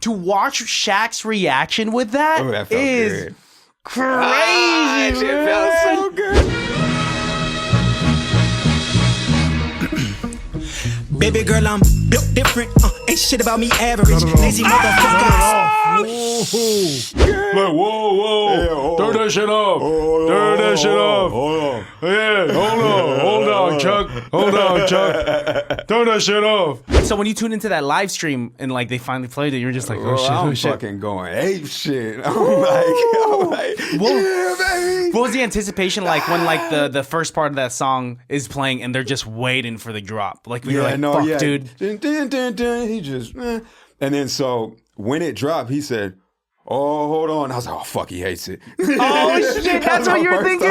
to watch Shaq's reaction with that, that felt is good. crazy. That shit felt so good. Baby girl, I'm built different. Ain't shit about me average. Lazy motherfuckers. Like, whoa. Turn that shit off. Turn that shit off. Hold on. Yeah, hold on, Chuck. Hold on, Chuck. Turn that shit off. So when you tune into that live stream and like they finally played it, you're just like, oh shit, I'm oh shit. fucking going ape shit. I'm like, yeah, baby. What was the anticipation like when like the first part of that song is playing and they're just waiting for the drop? Like we were like, fuck, dude. He just, and then so when it dropped, he said, oh, hold on. I was like, oh, fuck, he hates it. Oh, shit, that's what you were thinking?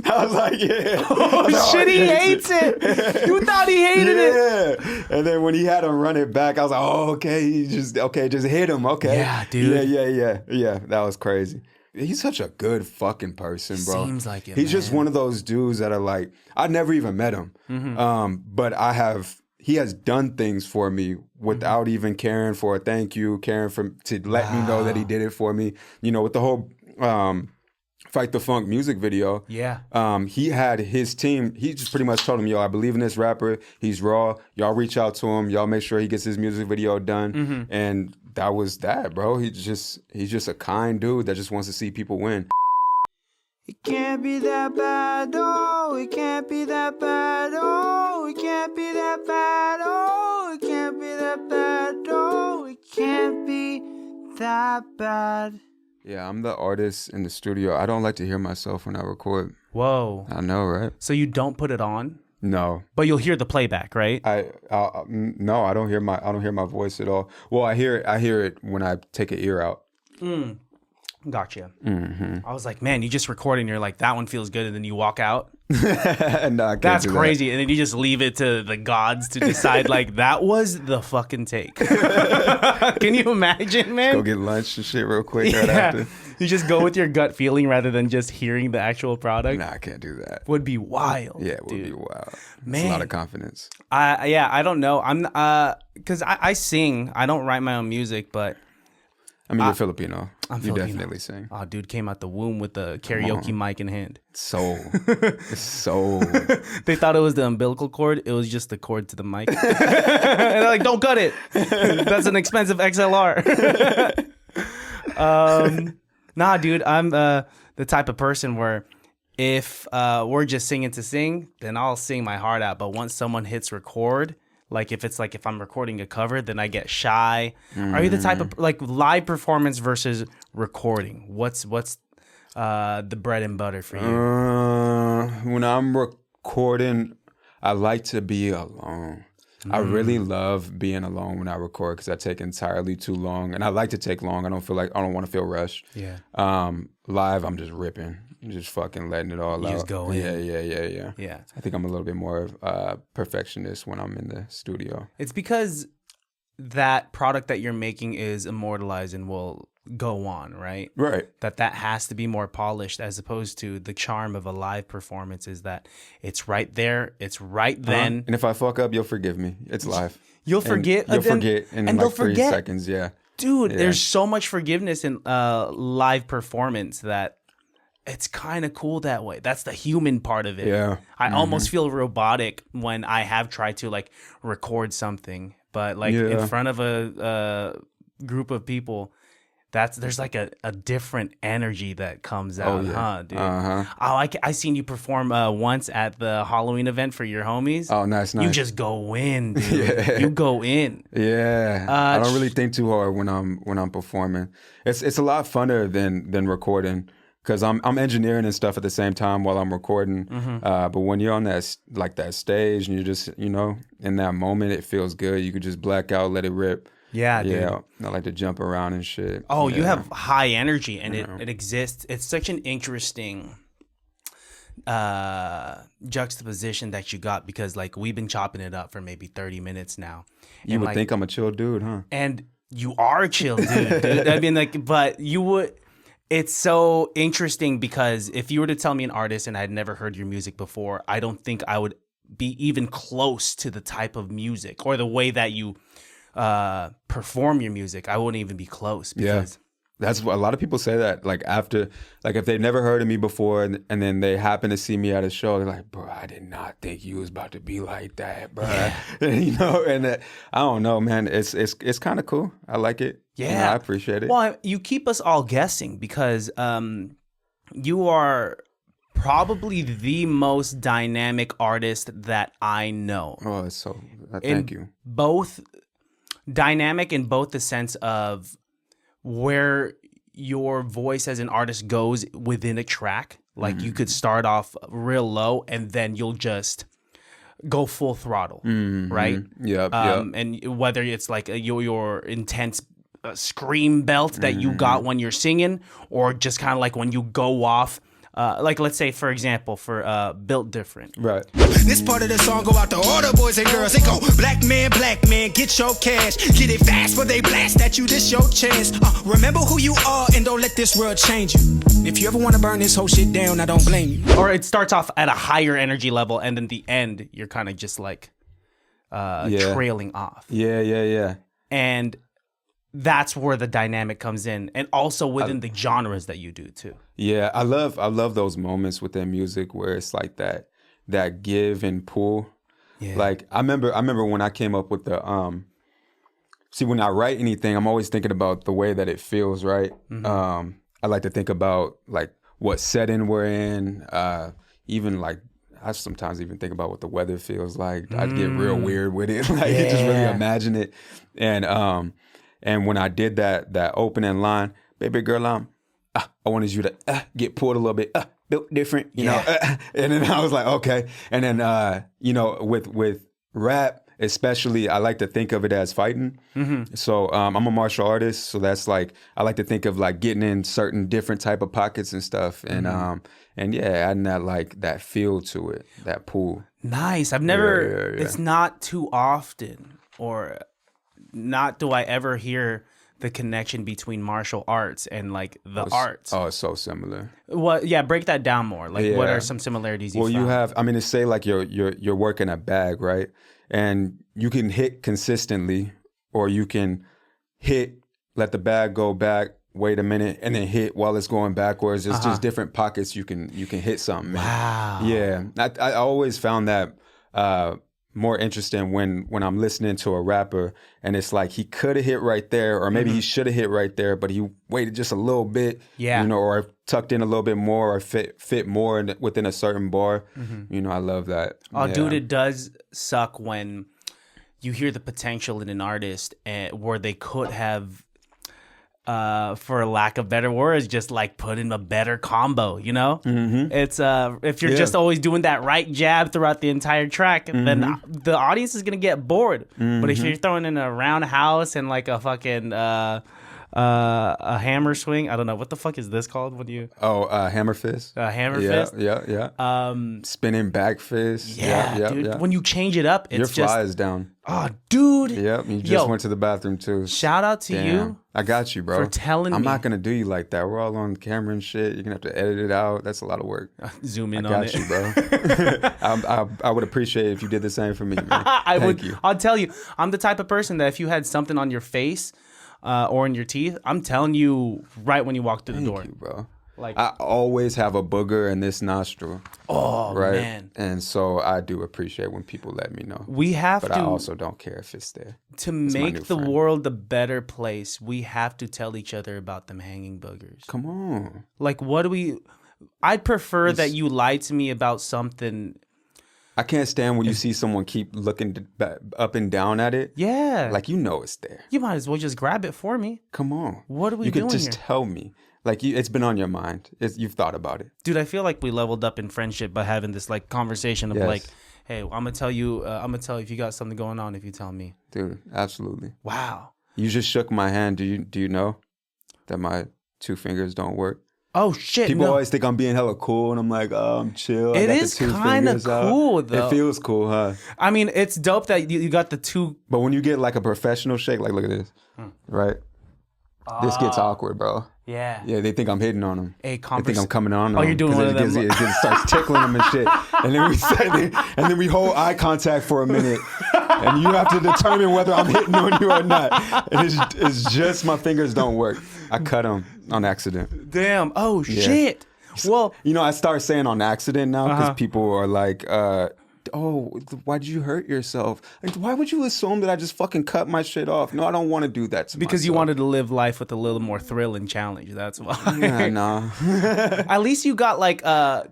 I was like, yeah. Oh, shit, he hates it. You thought he hated it. Yeah. And then when he had him run it back, I was like, oh, okay, just hit him. Okay. Yeah, dude. Yeah, that was crazy. He's such a good fucking person, bro. Seems like it, He's just one of those dudes that are like, I never even met him. But he has done things for me without even caring for a thank you, to let me know that he did it for me. You know, with the whole Fight the Funk music video. Yeah. He had his team. He just pretty much told him, yo, I believe in this rapper. He's raw. Y'all reach out to him. Y'all make sure he gets his music video done. And that was that, bro. He's just a kind dude that just wants to see people win. It can't be that bad, oh, it can't be that bad, oh, it can't be that bad, oh, it can't be that bad, oh, it can't be that bad. Yeah, I'm the artist in the studio. I don't like to hear myself when I record. Whoa. I know, right? So you don't put it on? No. But you'll hear the playback, right? No, I don't hear my voice at all. Well, I hear it when I take an ear out. Gotcha. I was like, man, you just record and you're like, that one feels good, and then you walk out. No, I can't That's do crazy. That. And then you just leave it to the gods to decide, like, that was the fucking take. Can you imagine, man? Go get lunch and shit real quick right after. You just go with your gut feeling rather than just hearing the actual product. Nah, I can't do that. Would be wild. Yeah, it would be wild. Man. It's a lot of confidence. I don't know. I'm because I sing. I don't write my own music, but I mean, you're Filipino. I'm you Filipino. definitely sing. Oh, dude came out the womb with the karaoke mic in hand. Soul. Soul. They thought it was the umbilical cord. It was just the cord to the mic. And they're like, don't cut it. That's an expensive XLR. Nah, dude, I'm the type of person where if we're just singing to sing, then I'll sing my heart out. But once someone hits record, like if I'm recording a cover, then I get shy. Are you the type of like live performance versus recording? What's the bread and butter for you? When I'm recording, I like to be alone. I really love being alone when I record because I take entirely too long, and I like to take long. I don't want to feel rushed. Yeah. Live, I'm just ripping. I'm just fucking letting it all out. Just go in. Yeah. I think I'm a little bit more perfectionist when I'm in the studio. It's because that product that you're making is immortalized and will go on, right? Right. That has to be more polished, as opposed to the charm of a live performance is that it's right there, it's right then. And if I fuck up, you'll forgive me. It's live. You'll forget. You'll forget in and like 3 seconds, yeah. Dude, there's so much forgiveness in live performance that it's kind of cool that way. That's the human part of it. Yeah. I almost feel robotic when I have tried to like record something, but like in front of a group of people, there's like a different energy that comes out, huh, dude? Oh, I seen you perform once at the Halloween event for your homies. Oh, nice. You just go in, dude. You go in. Yeah. I don't really think too hard when I'm performing. It's a lot funner than recording because I'm engineering and stuff at the same time while I'm recording. But when you're on that stage and you're just in that moment, it feels good. You could just black out, let it rip. Yeah, dude. Yeah, I like to jump around and shit. Oh, you have high energy, and it exists. It's such an interesting juxtaposition that you got because, like, we've been chopping it up for maybe 30 minutes now. You would think I'm a chill dude, huh? And you are a chill dude. I mean, like, but you would. It's so interesting because if you were to tell me an artist and I'd never heard your music before, I don't think I would be even close to the type of music or the way that you perform your music, I wouldn't even be close. Because That's what a lot of people say that, like after, like if they've never heard of me before and then they happen to see me at a show, they're like, bro, I did not think you was about to be like that, bro. Yeah. You know, and I don't know, man. It's kind of cool. I like it. Yeah. You know, I appreciate it. Well, you keep us all guessing because you are probably the most dynamic artist that I know. Oh, so thank you. Both dynamic in both the sense of where your voice as an artist goes within a track. Like you could start off real low and then you'll just go full throttle, right? Yep. And whether it's like your intense scream belt that you got when you're singing, or just kind of like when you go off, like let's say for example for Built Different. Right. This part of the song go out to all the boys and girls. They go, black man, get your cash. Get it fast, but they blast at you, this your chance. Remember who you are and don't let this world change you. If you ever want to burn this whole shit down, I don't blame you. Or it starts off at a higher energy level and then the end, you're kind of just like trailing off. Yeah. And that's where the dynamic comes in, and also within the genres that you do too. Yeah, I love those moments within music where it's like that give and pull. Yeah. Like I remember when I came up with the see, when I write anything, I'm always thinking about the way that it feels, right? I like to think about like what setting we're in, even like I sometimes even think about what the weather feels like. I'd get real weird with it, like just really imagine it. And when I did that opening line, baby girl, I wanted you to get pulled a little bit, Built Different, you know. And then I was like, okay. And then, you know, with rap, especially, I like to think of it as fighting. So I'm a martial artist, so that's like I like to think of like getting in certain different type of pockets and stuff, and adding that like that feel to it, that pull. Nice. I've never. It's not too often, or not do I ever hear the connection between martial arts and like the arts. Oh, it's so similar. What? Yeah, break that down more. Like, what are some similarities you found? You have. I mean, to say like you're working a bag, right? And you can hit consistently, or you can hit, let the bag go back, wait a minute, and then hit while it's going backwards. It's just different pockets you can hit something. Wow. Yeah, I always found that more interesting when I'm listening to a rapper and it's like he could have hit right there, or maybe he should have hit right there, but he waited just a little bit, you know, or tucked in a little bit more, or fit more within a certain bar. You know, I love that. Oh, dude, it does suck when you hear the potential in an artist where they could have, for lack of better words, just like put in a better combo, you know? It's if you're just always doing that right jab throughout the entire track, then the audience is gonna get bored. But if you're throwing in a roundhouse and like a fucking a hammer swing, I don't know what the fuck is this called. What do you? Hammer fist. Hammer fist. Yeah. Spinning back fist. Dude. Yeah. When you change it up, it's your fly is down. Oh, dude. Yep. You just went to the bathroom too. Shout out to you. I got you, bro. For telling me. I'm not gonna do you like that. We're all on camera and shit. You're gonna have to edit it out. That's a lot of work. Zoom in on it. I got you, bro. I would appreciate it if you did the same for me, man. Thank you. I'll tell you, I'm the type of person that if you had something on your face or in your teeth, I'm telling you right when you walk through the door. Thank you, bro. Like, I always have a booger in this nostril. Oh, right? Man. And so I do appreciate when people let me know. But I also don't care if it's there. To make the world a better place, we have to tell each other about them hanging boogers. Come on. Like, what do we... I'd prefer that you lie to me about something... I can't stand when you see someone keep looking up and down at it. Yeah. Like, you know it's there. You might as well just grab it for me. Come on. What are we doing here? You can just tell me. Like, it's been on your mind. You've thought about it. Dude, I feel like we leveled up in friendship by having this, like, conversation of, like, hey, I'm going to tell you if you got something going on if you tell me. Dude, absolutely. Wow. You just shook my hand. Do you know that my 2 fingers don't work? Oh, shit. People always think I'm being hella cool, and I'm like, oh, I'm chill. It is kind of cool, though. It feels cool, huh? I mean, it's dope that you got the 2. But when you get like a professional shake, like, look at this, right? This gets awkward, bro. Yeah. Yeah, they think I'm hitting on them. They think I'm coming on them. Oh, you're doing one of them. It starts tickling them and shit. And then we hold eye contact for a minute. and you have to determine whether I'm hitting on you or not. And it's just my fingers don't work. I cut them on accident. Damn. Oh, shit. Well, you know, I start saying on accident now because people are like, oh, why'd you hurt yourself? Like, why would you assume that I just fucking cut my shit off? No, I don't want to do that to because myself. you wanted to live life with a little more thrill and challenge. That's why. Yeah, nah. At least you got like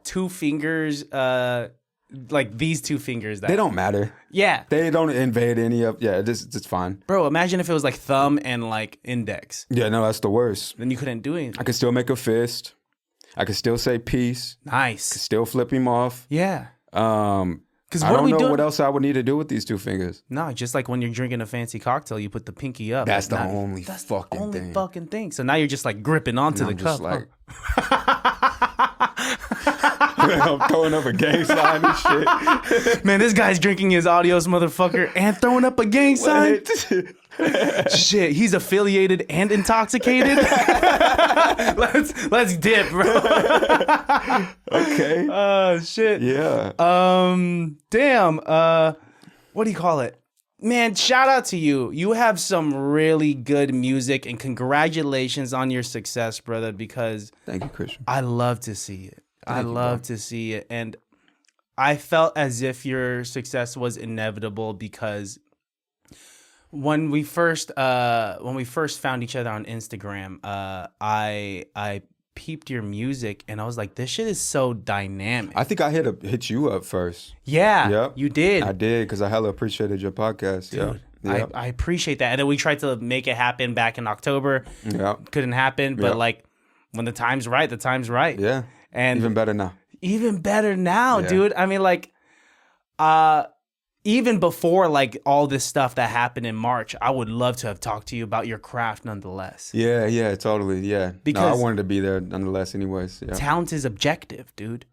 2 fingers, like these 2 fingers. They don't matter. Yeah. They don't invade any of, it's fine. Bro, imagine if it was like thumb and like index. Yeah, no, that's the worst. Then you couldn't do anything. I could still make a fist. I could still say peace. Nice. Could still flip him off. Yeah. Because I don't know what else I would need to do with these 2 fingers. No, just like when you're drinking a fancy cocktail, you put the pinky up. That's the only fucking thing. Fucking thing. So now you're just like gripping onto the cup. Like, I'm throwing up a gang sign and shit. Man, this guy's drinking his audios, motherfucker, and throwing up a gang sign. Shit, he's affiliated and intoxicated. let's dip, bro. Okay. Oh shit. Yeah. Damn. What do you call it? Man, shout out to you. You have some really good music, and congratulations on your success, brother, because thank you, Christian. I love to see it. I love to see it. And I felt as if your success was inevitable because when we first found each other on Instagram, I peeped your music and I was like, this shit is so dynamic. I think I hit you up first. Yeah, yep. You did. I did because I hella appreciated your podcast. Dude, yep. I appreciate that. And then we tried to make it happen back in October. Yeah, couldn't happen. But like when the time's right, the time's right. Yeah, and even better now. Even better now, dude. I mean, like, even before like all this stuff that happened in March, I would love to have talked to you about your craft nonetheless. Yeah, totally. Yeah. Because I wanted to be there nonetheless anyways. Yeah. Talent is objective, dude.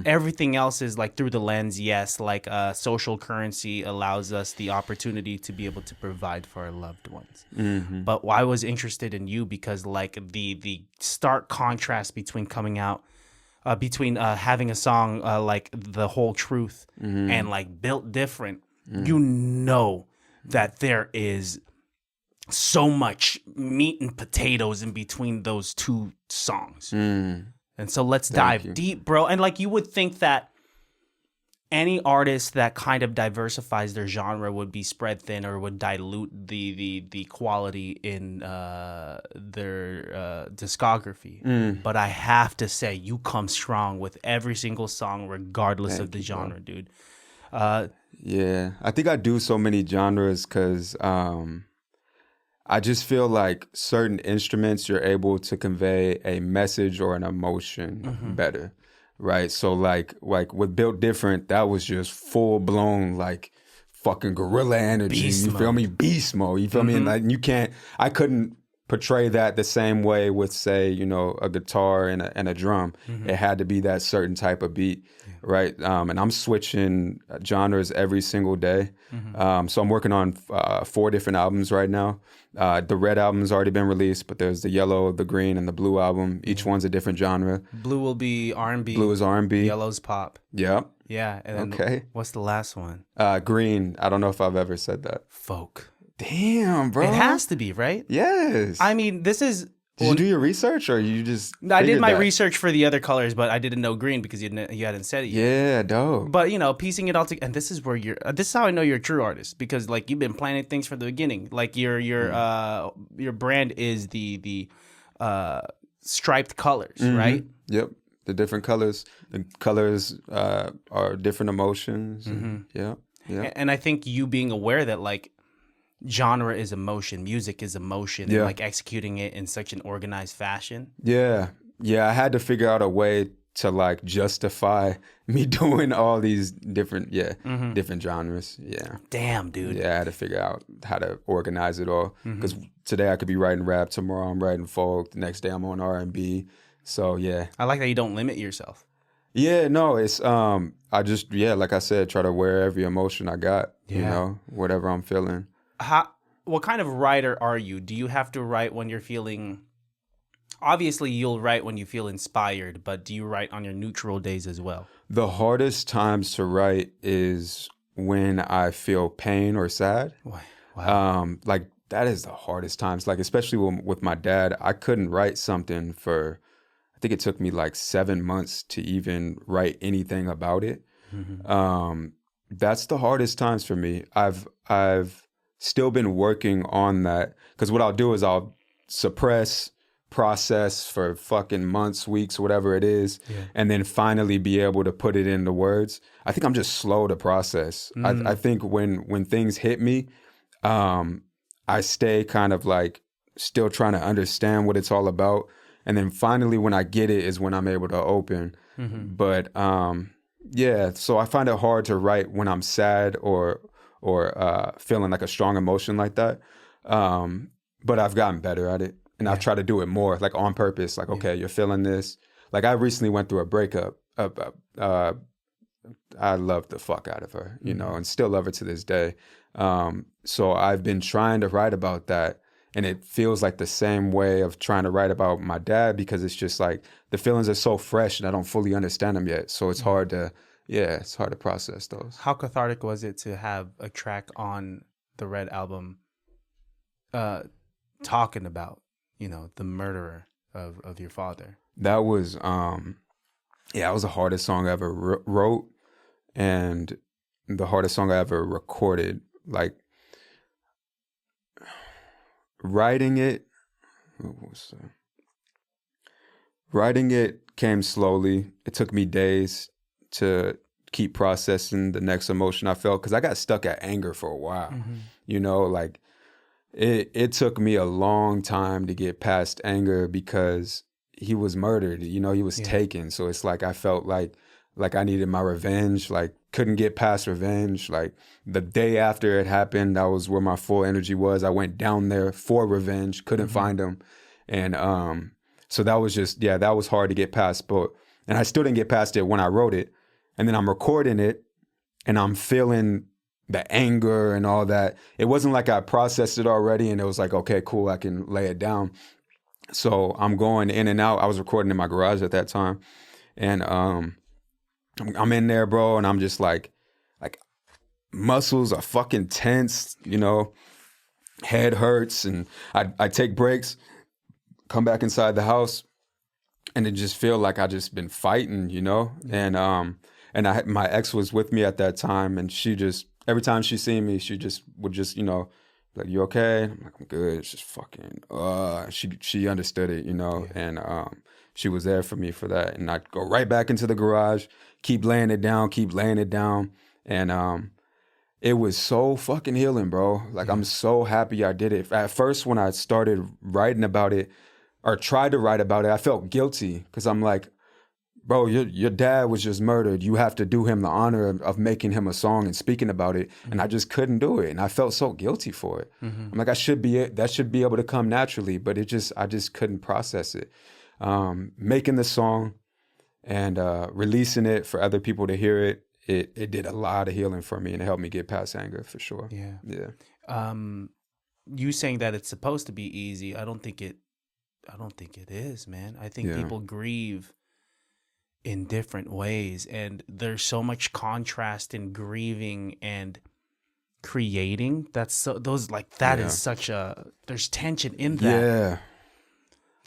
Everything else is like through the lens. Yes, like social currency allows us the opportunity to be able to provide for our loved ones. Mm-hmm. But I was interested in you because like the stark contrast between coming out between having a song like The Whole Truth and like Built Different, you know that there is so much meat and potatoes in between those 2 songs. And so let's dive deep, bro. And like you would think that any artist that kind of diversifies their genre would be spread thin or would dilute the quality in their discography. But I have to say, you come strong with every single song, regardless of the genre, dude. Yeah, I think I do so many genres because I just feel like certain instruments you're able to convey a message or an emotion better. Right, so like with Built Different, that was just full blown like fucking gorilla energy. Beast feel me? Beast mode. You feel me? And like I couldn't portray that the same way with say a guitar and a drum. It had to be that certain type of beat, right? And I'm switching genres every single day. So I'm working on 4 different albums right now. The red album's already been released, but there's the yellow, the green, and the blue album. Each one's a different genre. Blue will be R&B. Blue is R&B. Yellow's pop. Yep. Yeah. And then what's the last one? Green. I don't know if I've ever said that. Folk. Damn, bro. It has to be, right? Yes. I mean, this is... Did you do your research or you just... I did my research for the other colors, but I didn't know green because you hadn't said it yet. Yeah, dope. But, piecing it all together... And this is where this is how I know you're a true artist because, like, you've been planning things from the beginning. Like, your brand is the striped colors, right? Yep. The different colors. The colors are different emotions. Yeah. And I think you being aware that, like, genre is emotion, music is emotion, and like executing it in such an organized fashion. Yeah, I had to figure out a way to like justify me doing all these different different genres. Yeah. Damn, dude. Yeah, I had to figure out how to organize it all because today I could be writing rap, tomorrow I'm writing folk, the next day I'm on R&B. So yeah, I like that you don't limit yourself. Yeah, no, it's I just like I said, try to wear every emotion I got. Whatever I'm feeling. What kind of writer are you? Do you have to write when you're feeling... Obviously, you'll write when you feel inspired, but do you write on your neutral days as well? The hardest times to write is when I feel pain or sad. Wow. Like that is the hardest times. Like especially with my dad, I couldn't write something for. I think it took me like 7 months to even write anything about it. That's the hardest times for me. I've still been working on that because what I'll do is I'll suppress, process for fucking months, weeks, whatever it is, and then finally be able to put it into words. I think I'm just slow to process. I think when things hit me, I stay kind of like still trying to understand what it's all about. And then finally when I get it is when I'm able to open. But yeah, so I find it hard to write when I'm sad or feeling like a strong emotion like that. But I've gotten better at it. And I've tried to do it more, like on purpose. Like, okay, you're feeling this. Like I recently went through a breakup. I loved the fuck out of her, you know, and still love her to this day. So I've been trying to write about that. And it feels like the same way of trying to write about my dad because it's just like the feelings are so fresh and I don't fully understand them yet. So it's hard to, it's hard to process those. How cathartic was it to have a track on the Red album talking about, you know, the murderer of your father? That was, it was the hardest song I ever wrote and the hardest song I ever recorded. Like, writing it came slowly. It took me days to keep processing the next emotion I felt because I got stuck at anger for a while. You know, like it took me a long time to get past anger because he was murdered. You know, he was taken. So it's like I felt like I needed my revenge, like couldn't get past revenge. Like the day after it happened, that was where my full energy was. I went down there for revenge, couldn't find him. And so that was just, that was hard to get past. And I still didn't get past it when I wrote it. And then I'm recording it and I'm feeling the anger and all that. It wasn't like I processed it already and it was like, okay, cool, I can lay it down. So I'm going in and out. I was recording in my garage at that time. And I'm in there, bro, and I'm just like muscles are fucking tense, you know, head hurts, and I take breaks, come back inside the house, and it just feel like I just been fighting, you know, and my ex was with me at that time, and she just every time she seen me, she just would just, you know, like, you okay? I'm like, I'm good. It's just fucking. She understood it, you know, and she was there for me for that, and I'd go right back into the garage. Keep laying it down. And it was so fucking healing, bro. Like, I'm so happy I did it. At first, when I started writing about it or tried to write about it, I felt guilty because I'm like, bro, your dad was just murdered. You have to do him the honor of making him a song and speaking about it. And I just couldn't do it. And I felt so guilty for it. I'm like, that should be able to come naturally, but I just couldn't process it. Making the song and releasing it for other people to hear it, it did a lot of healing for me and it helped me get past anger for sure. Yeah. You saying that it's supposed to be easy, I don't think it is, man. I think people grieve in different ways, and there's so much contrast in grieving and creating. That's so is such a, there's tension in that.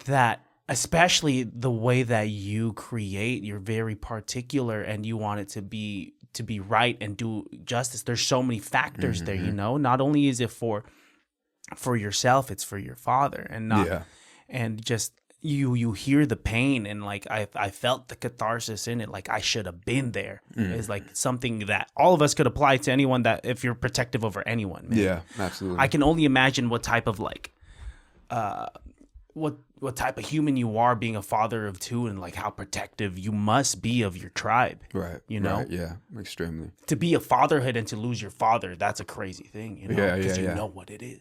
That especially the way that you create, you're very particular and you want it to be right and do justice. There's so many factors there, you know. Not only is it for yourself, it's for your father, and not and just you hear the pain, and like I felt the catharsis in it. Like, I should have been there. It's like something that all of us could apply to anyone, that if you're protective over anyone, man. Yeah, absolutely. I can only imagine what type of like what type of human you are being a father of two, and like how protective you must be of your tribe. Right. You know? Right, yeah, extremely. To be a fatherhood and to lose your father, that's a crazy thing, you know? Because you know what it is.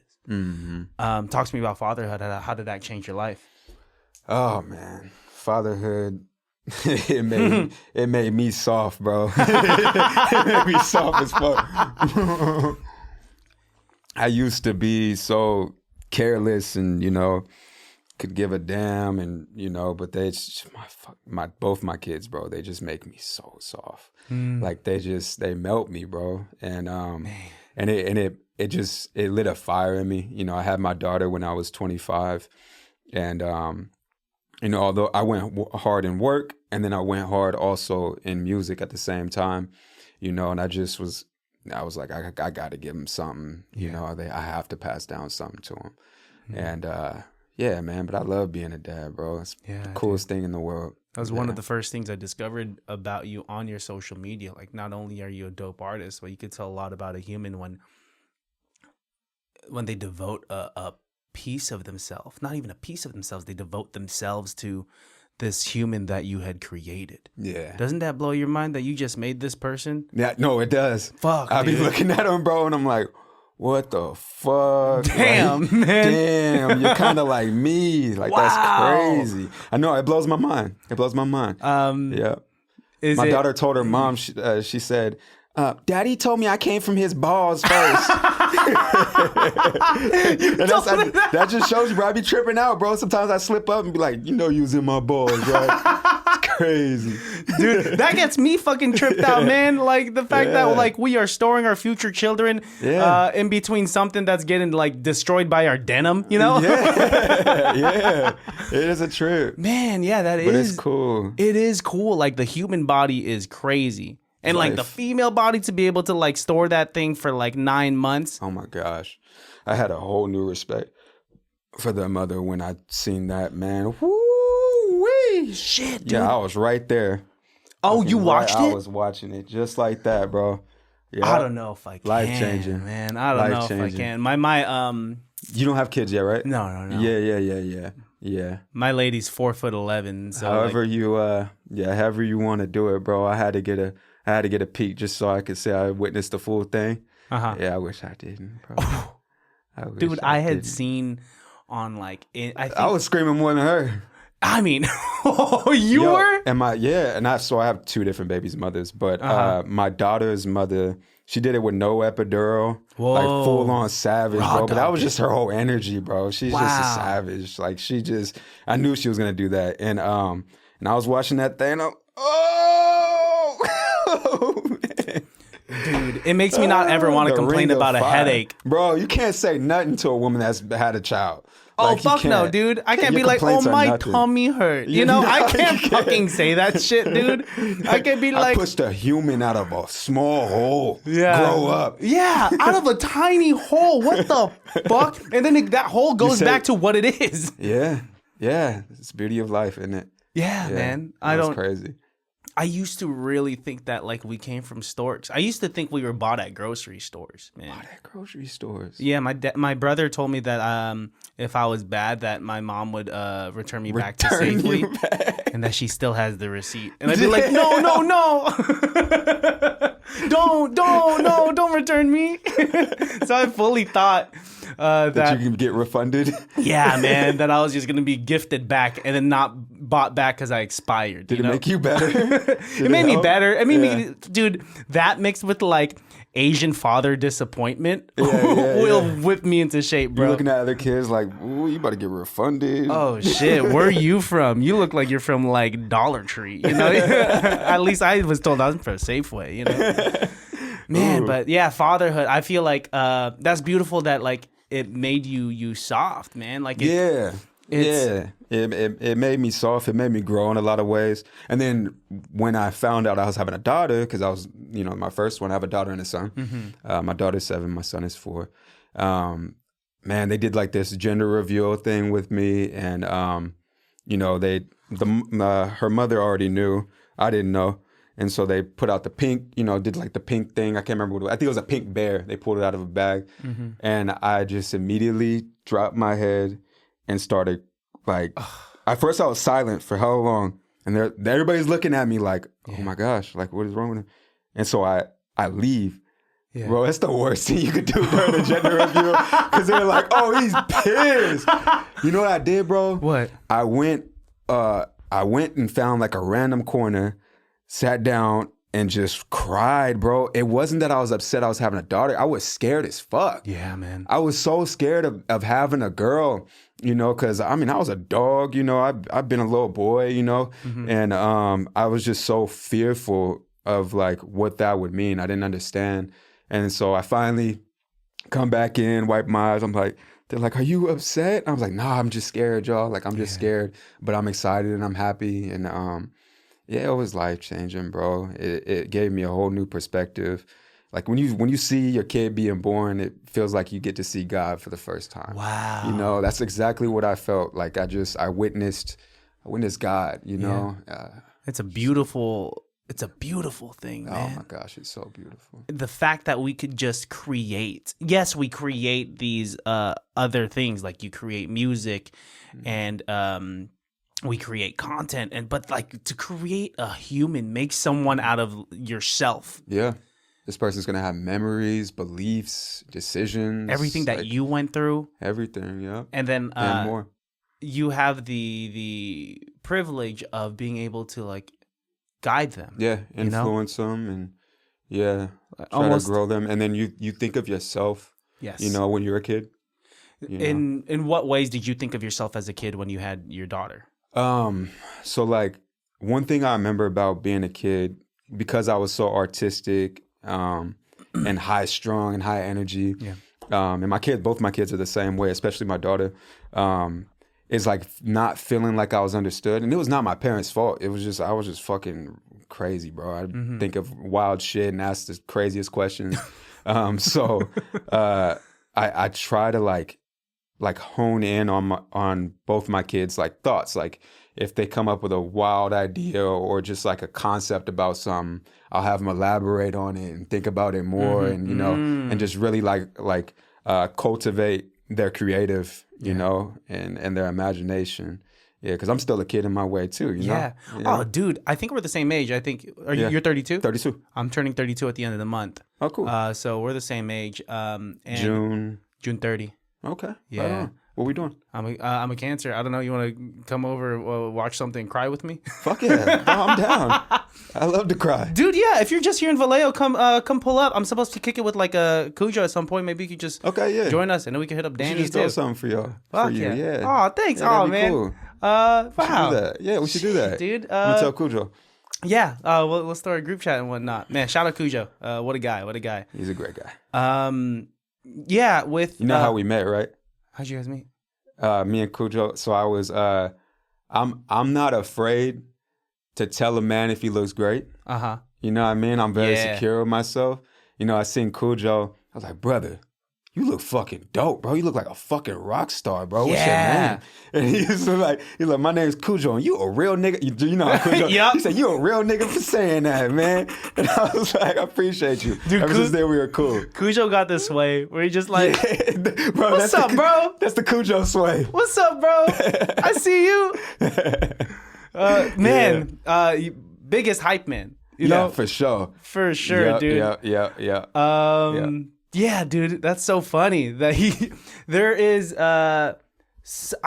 Talk to me about fatherhood. How did that change your life? Oh man, fatherhood. it made me soft, bro. It made me soft as fuck. I used to be so careless and, you know, could give a damn, and but they just, both my kids, bro, they just make me so soft. Like they melt me, bro. And it lit a fire in me. I had my daughter when I was 25, and although I went hard in work, and then I went hard also in music at the same time, and I was like, I got to give them something, I have to pass down something to them. And yeah, man, but I love being a dad, bro. It's the coolest thing in the world. That was one of the first things I discovered about you on your social media. Like, not only are you a dope artist, but you could tell a lot about a human when they devote a piece of themselves, not even a piece of themselves, they devote themselves to this human that you had created. Yeah. Doesn't that blow your mind that you just made this person? Yeah, no, it does. Fuck, I be looking at him, bro, and I'm like, what the fuck? Damn, like, man. Damn, you're kind of like me. Like, wow. That's crazy. I know, it blows my mind. Yeah. My daughter told her mom, she said, Daddy told me I came from his balls first. That just shows you, bro. I be tripping out, bro. Sometimes I slip up and be like, you was in my balls, right? It's crazy. Dude, that gets me fucking tripped out, man. Like, the fact that, like, we are storing our future children in between something that's getting, like, destroyed by our denim, Yeah. It is a trip. Man, yeah, but it's cool. It is cool. Like, the human body is crazy. And like the female body to be able to like store that thing for like 9 months. Oh my gosh. I had a whole new respect for the mother when I seen that, man. Woo-wee. Shit, dude. Yeah, I was right there. Oh, you watched it? I was watching it just like that, bro. Yeah. I don't know if I can. Life changing. Man, I don't know if I can. My You don't have kids yet, right? No. Yeah. My lady's 4'11", so however you want to do it, bro. I had to get a peek just so I could say I witnessed the full thing. Yeah, I wish I didn't, bro. I had seen on like I was screaming more than her. I mean, you were? And I have two different babies' mothers, but my daughter's mother, she did it with no epidural. Whoa. Like full on savage, bro. But that was just her whole energy, bro. She's just a savage. Like I knew she was gonna do that. And I was watching that thing, and dude, it makes me not ever want to complain about a headache. Bro, you can't say nothing to a woman that's had a child. Oh, fuck no, dude. I can't be like, oh, my tummy hurt. I can't fucking say that shit, dude. I can't be like, I pushed a human out of a small hole. Yeah. Grow up. Yeah, out of a tiny hole. What the fuck? And then that hole goes back to what it is. Yeah. Yeah. It's the beauty of life, isn't it? Yeah, man. That's crazy. I used to really think that like we came from storks. I used to think we were bought at grocery stores, man. Bought at grocery stores? Yeah, my brother told me that if I was bad, that my mom would return me back to safely, and that she still has the receipt. And I'd be like, no, don't return me. So I fully thought that you can get refunded. Yeah, man, that I was just gonna be gifted back and then not bought back because I expired. Did it make you better? It made me better. I mean, dude, that mixed with like Asian father disappointment will whip me into shape, bro. You're looking at other kids like, ooh, you about to get refunded. Oh shit, where are you from? You look like you're from like Dollar Tree, At least I was told I was from Safeway, Man, ooh. But yeah, fatherhood. I feel like that's beautiful that like it made you soft, man. Like it made me soft. It made me grow in a lot of ways. And then when I found out I was having a daughter, because I was, my first one, I have a daughter and a son. Mm-hmm. My daughter's 7, my son is 4. Man, they did like this gender reveal thing with me, and her mother already knew. I didn't know. And so they put out the pink, did like the pink thing. I can't remember what it was. I think it was a pink bear. They pulled it out of a bag. Mm-hmm. And I just immediately dropped my head and started like, at first I was silent for how long? And everybody's looking at me like, oh my gosh, like what is wrong with him? And so I leave. Yeah. Bro, that's the worst thing you could do during a gender reveal. Because they're like, oh, he's pissed. You know what I did, bro? What? I went and found like a random corner, sat down, and just cried, bro. It wasn't that I was upset I was having a daughter. I was scared as fuck. Yeah, man. I was so scared of having a girl you know, because I mean, I was a dog, you know, I've been a little boy, you know, and I was just so fearful of like what that would mean. I didn't understand. And so I finally come back in, wipe my eyes. I'm like, they're like, are you upset? I was like, nah, I'm just scared, y'all. Like, I'm just scared, but I'm excited and I'm happy. And yeah, it was life changing, bro. It gave me a whole new perspective. Like when you see your kid being born, it feels like you get to see God for the first time. Wow. You know, that's exactly what I felt. Like I witnessed God, you know. It's a beautiful thing, man. Oh my gosh, it's so beautiful. The fact that we could just create. Yes, we create these other things, like you create music and we create content, but like to create a human, make someone out of yourself. Yeah. This person's gonna have memories, beliefs, decisions, everything that you went through. Everything, yeah. And then and more. You have the privilege of being able to like guide them. Yeah, influence them and try almost to grow them. And then you think of yourself, yes, you know, when you're a kid. In what ways did you think of yourself as a kid when you had your daughter? So like one thing I remember about being a kid, because I was so artistic, and high strung and high energy. Yeah. And both my kids are the same way, especially my daughter, is like not feeling like I was understood. And it was not my parents' fault. It was just, I was just fucking crazy, bro. I think of wild shit and ask the craziest questions. So I try to like hone in on both my kids' like thoughts. Like if they come up with a wild idea or just like a concept about something, I'll have them elaborate on it and think about it more, and you know, and just really like cultivate their creative, you know, and their imagination. Yeah, because I'm still a kid in my way too, you know? Oh, dude, I think we're the same age. I think, you're 32? 32. I'm turning 32 at the end of the month. Oh, cool. So we're the same age. And June 30. Okay. Yeah. Right on. What we doing? I'm a Cancer. I don't know. You want to come over, watch something, and cry with me? Fuck yeah. No, I'm down. I love to cry. Dude, yeah. If you're just here in Vallejo, come pull up. I'm supposed to kick it with like a Cujo at some point. Maybe you could just join us, and then we can hit up Danny just too. Throw something for y'all. Fuck for you. Yeah. Oh, thanks. Yeah, oh, man. Cool. Wow. We should do that. Yeah, we should do that. Dude. I'm gonna tell Cujo. Yeah. Let's start a group chat and whatnot. Man, shout out Cujo. What a guy. He's a great guy. Yeah. With you know how we met, right? How'd you guys meet? Me and Cujo. So I was. I'm not afraid to tell a man if he looks great. You know what I mean? I'm very secure with myself. You know, I seen Cujo. I was like, brother, you look fucking dope, bro. You look like a fucking rock star, bro. What's your name? And he's like, my name's Cujo, and you a real nigga. You know how Cujo. Yep. He said, you a real nigga for saying that, man. And I was like, I appreciate you. Dude, ever since then, we were cool. Cujo got this way where he just like, bro, what's up, bro? That's the Cujo sway. What's up, bro? I see you. Man, biggest hype man. You know? For sure. For sure, dude. Yeah. Yeah, dude, that's so funny that there is, I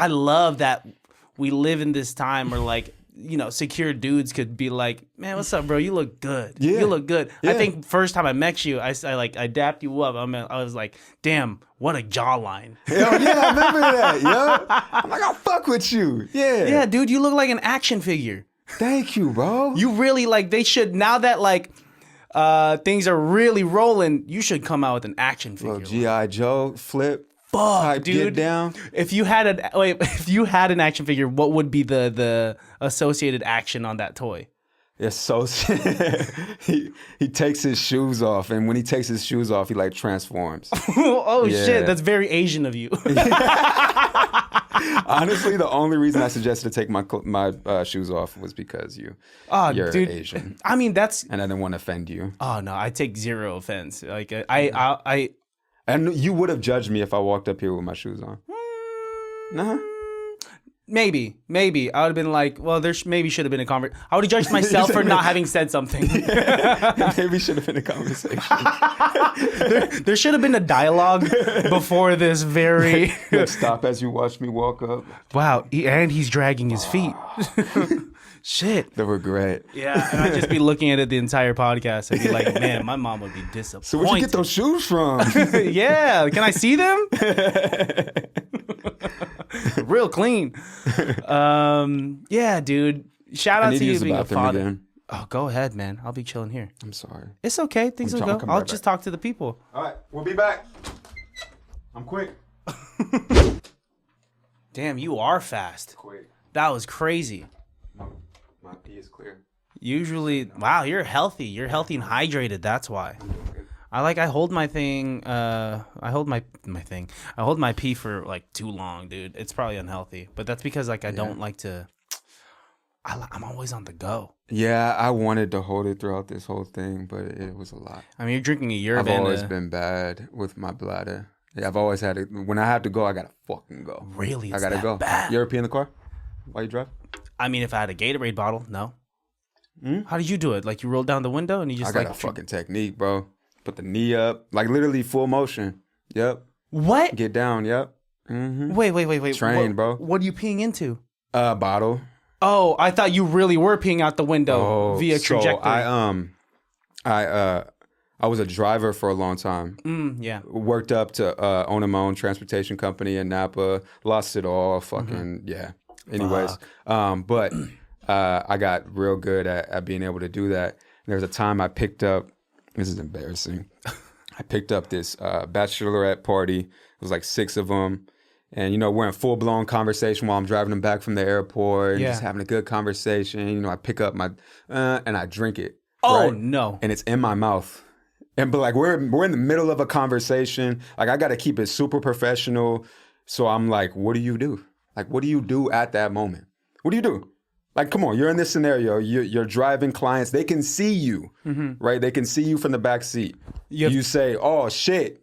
love that we live in this time where like, you know, secure dudes could be like, man, what's up, bro? You look good. Yeah. You look good. Yeah. I think first time I met you, I dapped you up. I was like, damn, what a jawline. Yeah, I remember that, yo. I'm like, I'll fuck with you. Yeah. Yeah, dude, you look like an action figure. Thank you, bro. You really like, they should, now that like, things are really rolling, you should come out with an action figure. Little G.I. Joe flip. Fuck, type, dude. Get down. If you had an action figure, what would be the associated action on that toy? It's so he takes his shoes off, and when he takes his shoes off, he like transforms. Shit, that's very Asian of you. Honestly, the only reason I suggested to take my shoes off was because you're dude, Asian. I mean, and I didn't want to offend you. Oh no, I take zero offense. Like and you would have judged me if I walked up here with my shoes on. Nah. Maybe. I would have been like, well, there maybe should have been a conversation. I would have judged myself for not having said something. Maybe should have been a conversation. there should have been a dialogue before this very... Stop as you watch me walk up. Wow, and he's dragging his feet. Shit. They were great. Yeah, and I'd just be looking at it the entire podcast and be like, man, my mom would be disappointed. So where'd you get those shoes from? Yeah, can I see them? Real clean. Yeah, dude. Shout out to you being a father. Again. Oh, go ahead, man. I'll be chilling here. I'm sorry. It's okay. Things will go. I'll just talk to the people. All right. We'll be back. I'm quick. Damn, you are fast. Quick. That was crazy. No, my pee is clear. Usually, wow, you're healthy. You're healthy and hydrated. That's why. I hold my thing. I hold my thing. I hold my pee for like too long, dude. It's probably unhealthy, but that's because like I don't like to. I'm always on the go. Yeah, I wanted to hold it throughout this whole thing, but it was a lot. I mean, you're drinking a yerba. I've always been bad with my bladder. Yeah, I've always had it. When I have to go, I gotta fucking go. Really? I gotta go. Bad? You ever pee in the car while you drive? I mean, if I had a Gatorade bottle, no. How did you do it? Like you rolled down the window and you just I got a fucking technique, bro. Put the knee up, like literally full motion. Yep. What? Get down. Yep. Mm-hmm. Wait. Train, bro. What are you peeing into? Bottle. Oh, I thought you really were peeing out the window via trajectory. I was a driver for a long time. Yeah. Worked up to own my own transportation company in Napa. Lost it all. Fucking yeah. Anyways, but I got real good at being able to do that. There was a time I picked up. This is embarrassing. I picked up this bachelorette party. It was like 6 of them. And, you know, we're in full-blown conversation while I'm driving them back from the airport and just having a good conversation. You know, I pick up my, and I drink it. Oh, right? No. And it's in my mouth. But, like, we're in the middle of a conversation. Like, I got to keep it super professional. So I'm like, what do you do? Like, what do you do at that moment? What do you do? Like, come on, you're in this scenario. You're driving clients. They can see you, right? They can see you from the back seat. You say, oh, shit.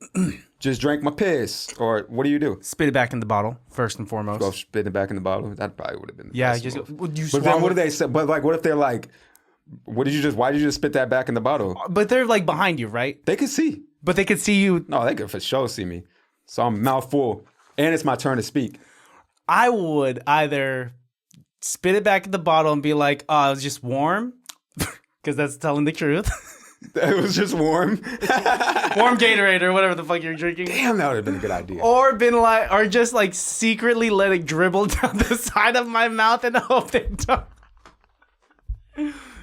Just drank my piss, or what do you do? Spit it back in the bottle first and foremost. Go spit it back in the bottle. That probably would have been the best just. But then what do they say? But like, what if they're like, why did you just spit that back in the bottle? But they're like behind you, right? They could see. But they could see you. No, they could for sure see me. So I'm mouth full, and it's my turn to speak. I would either spit it back in the bottle and be like, "Oh, it was just warm," because that's telling the truth. It was just warm. Warm Gatorade or whatever the fuck you're drinking. Damn, that would have been a good idea. Or just like secretly let it dribble down the side of my mouth and hope they don't.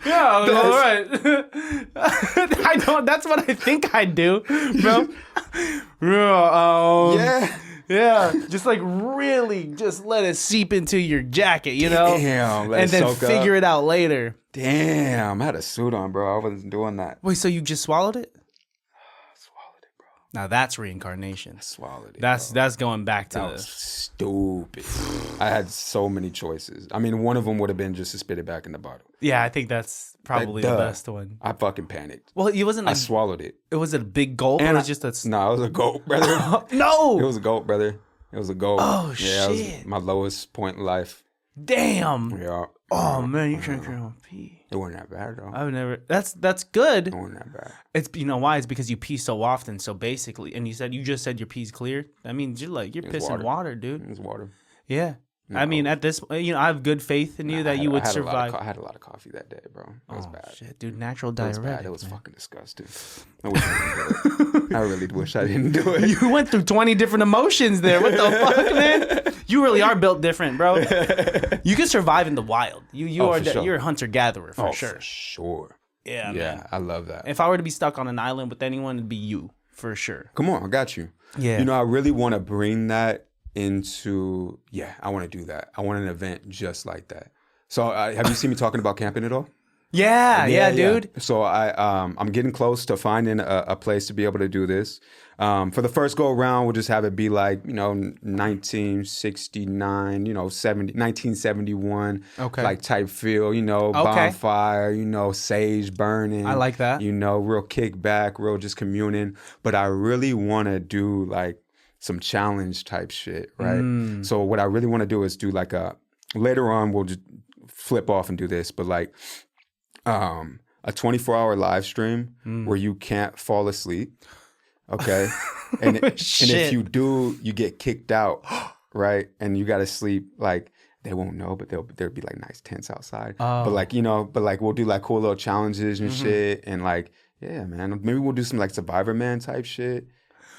Yeah, all right. I don't. That's what I think I do, bro. Yeah, just like really, just let it seep into your jacket, you know. Damn, and then figure it out later. Damn, I had a suit on, bro. I wasn't doing that. Wait, so you just swallowed it? I swallowed it, bro. Now that's reincarnation. I swallowed it. That's going back to that was stupid. I had so many choices. I mean, one of them would have been just to spit it back in the bottle. Yeah, I think that's probably the best one. I fucking panicked. Well, it wasn't. I swallowed it. It was a big gulp. And it was just a. No, it was a gulp, brother. No, it was a gulp, brother. It was a gulp. Oh shit! Yeah, it was my lowest point in life. Damn. Yeah. Oh man, you drank your own pee. It wasn't that bad though. I've never. That's good. It wasn't that bad. It's why? It's because you pee so often. So basically, and you just said your pee's clear. That means you're pissing water, dude. It was water. Yeah. No. I mean, at this, I have good faith in you that you would survive. I had a lot of coffee that day, bro. It was bad. Shit, dude, natural diuretic. It was fucking disgusting. I wish I didn't do it. I really wish I didn't do it. You went through 20 different emotions there. What the fuck, man? You really are built different, bro. You can survive in the wild. You're a hunter gatherer for sure. For sure. Yeah, man. I love that. If I were to be stuck on an island with anyone, it'd be you for sure. Come on, I got you. Yeah. You know, I really want to bring that into I want to do that. I want an event just like that. So have you seen me talking about camping at all? Yeah, dude. So I'm getting close to finding a place to be able to do this. For the first go around, we'll just have it be like 1969, 1971, like type feel, bonfire, sage burning. I like that. Real kickback, real just communing. But I really want to do like some challenge type shit, right? So what I really want to do is do like later on we'll just flip off and do this, but like a 24-hour live stream where you can't fall asleep, okay? And if you do, you get kicked out, right? And you got to sleep like they won't know, but there'll be like nice tents outside. But like we'll do like cool little challenges and shit, and like man, maybe we'll do some like Survivor Man type shit.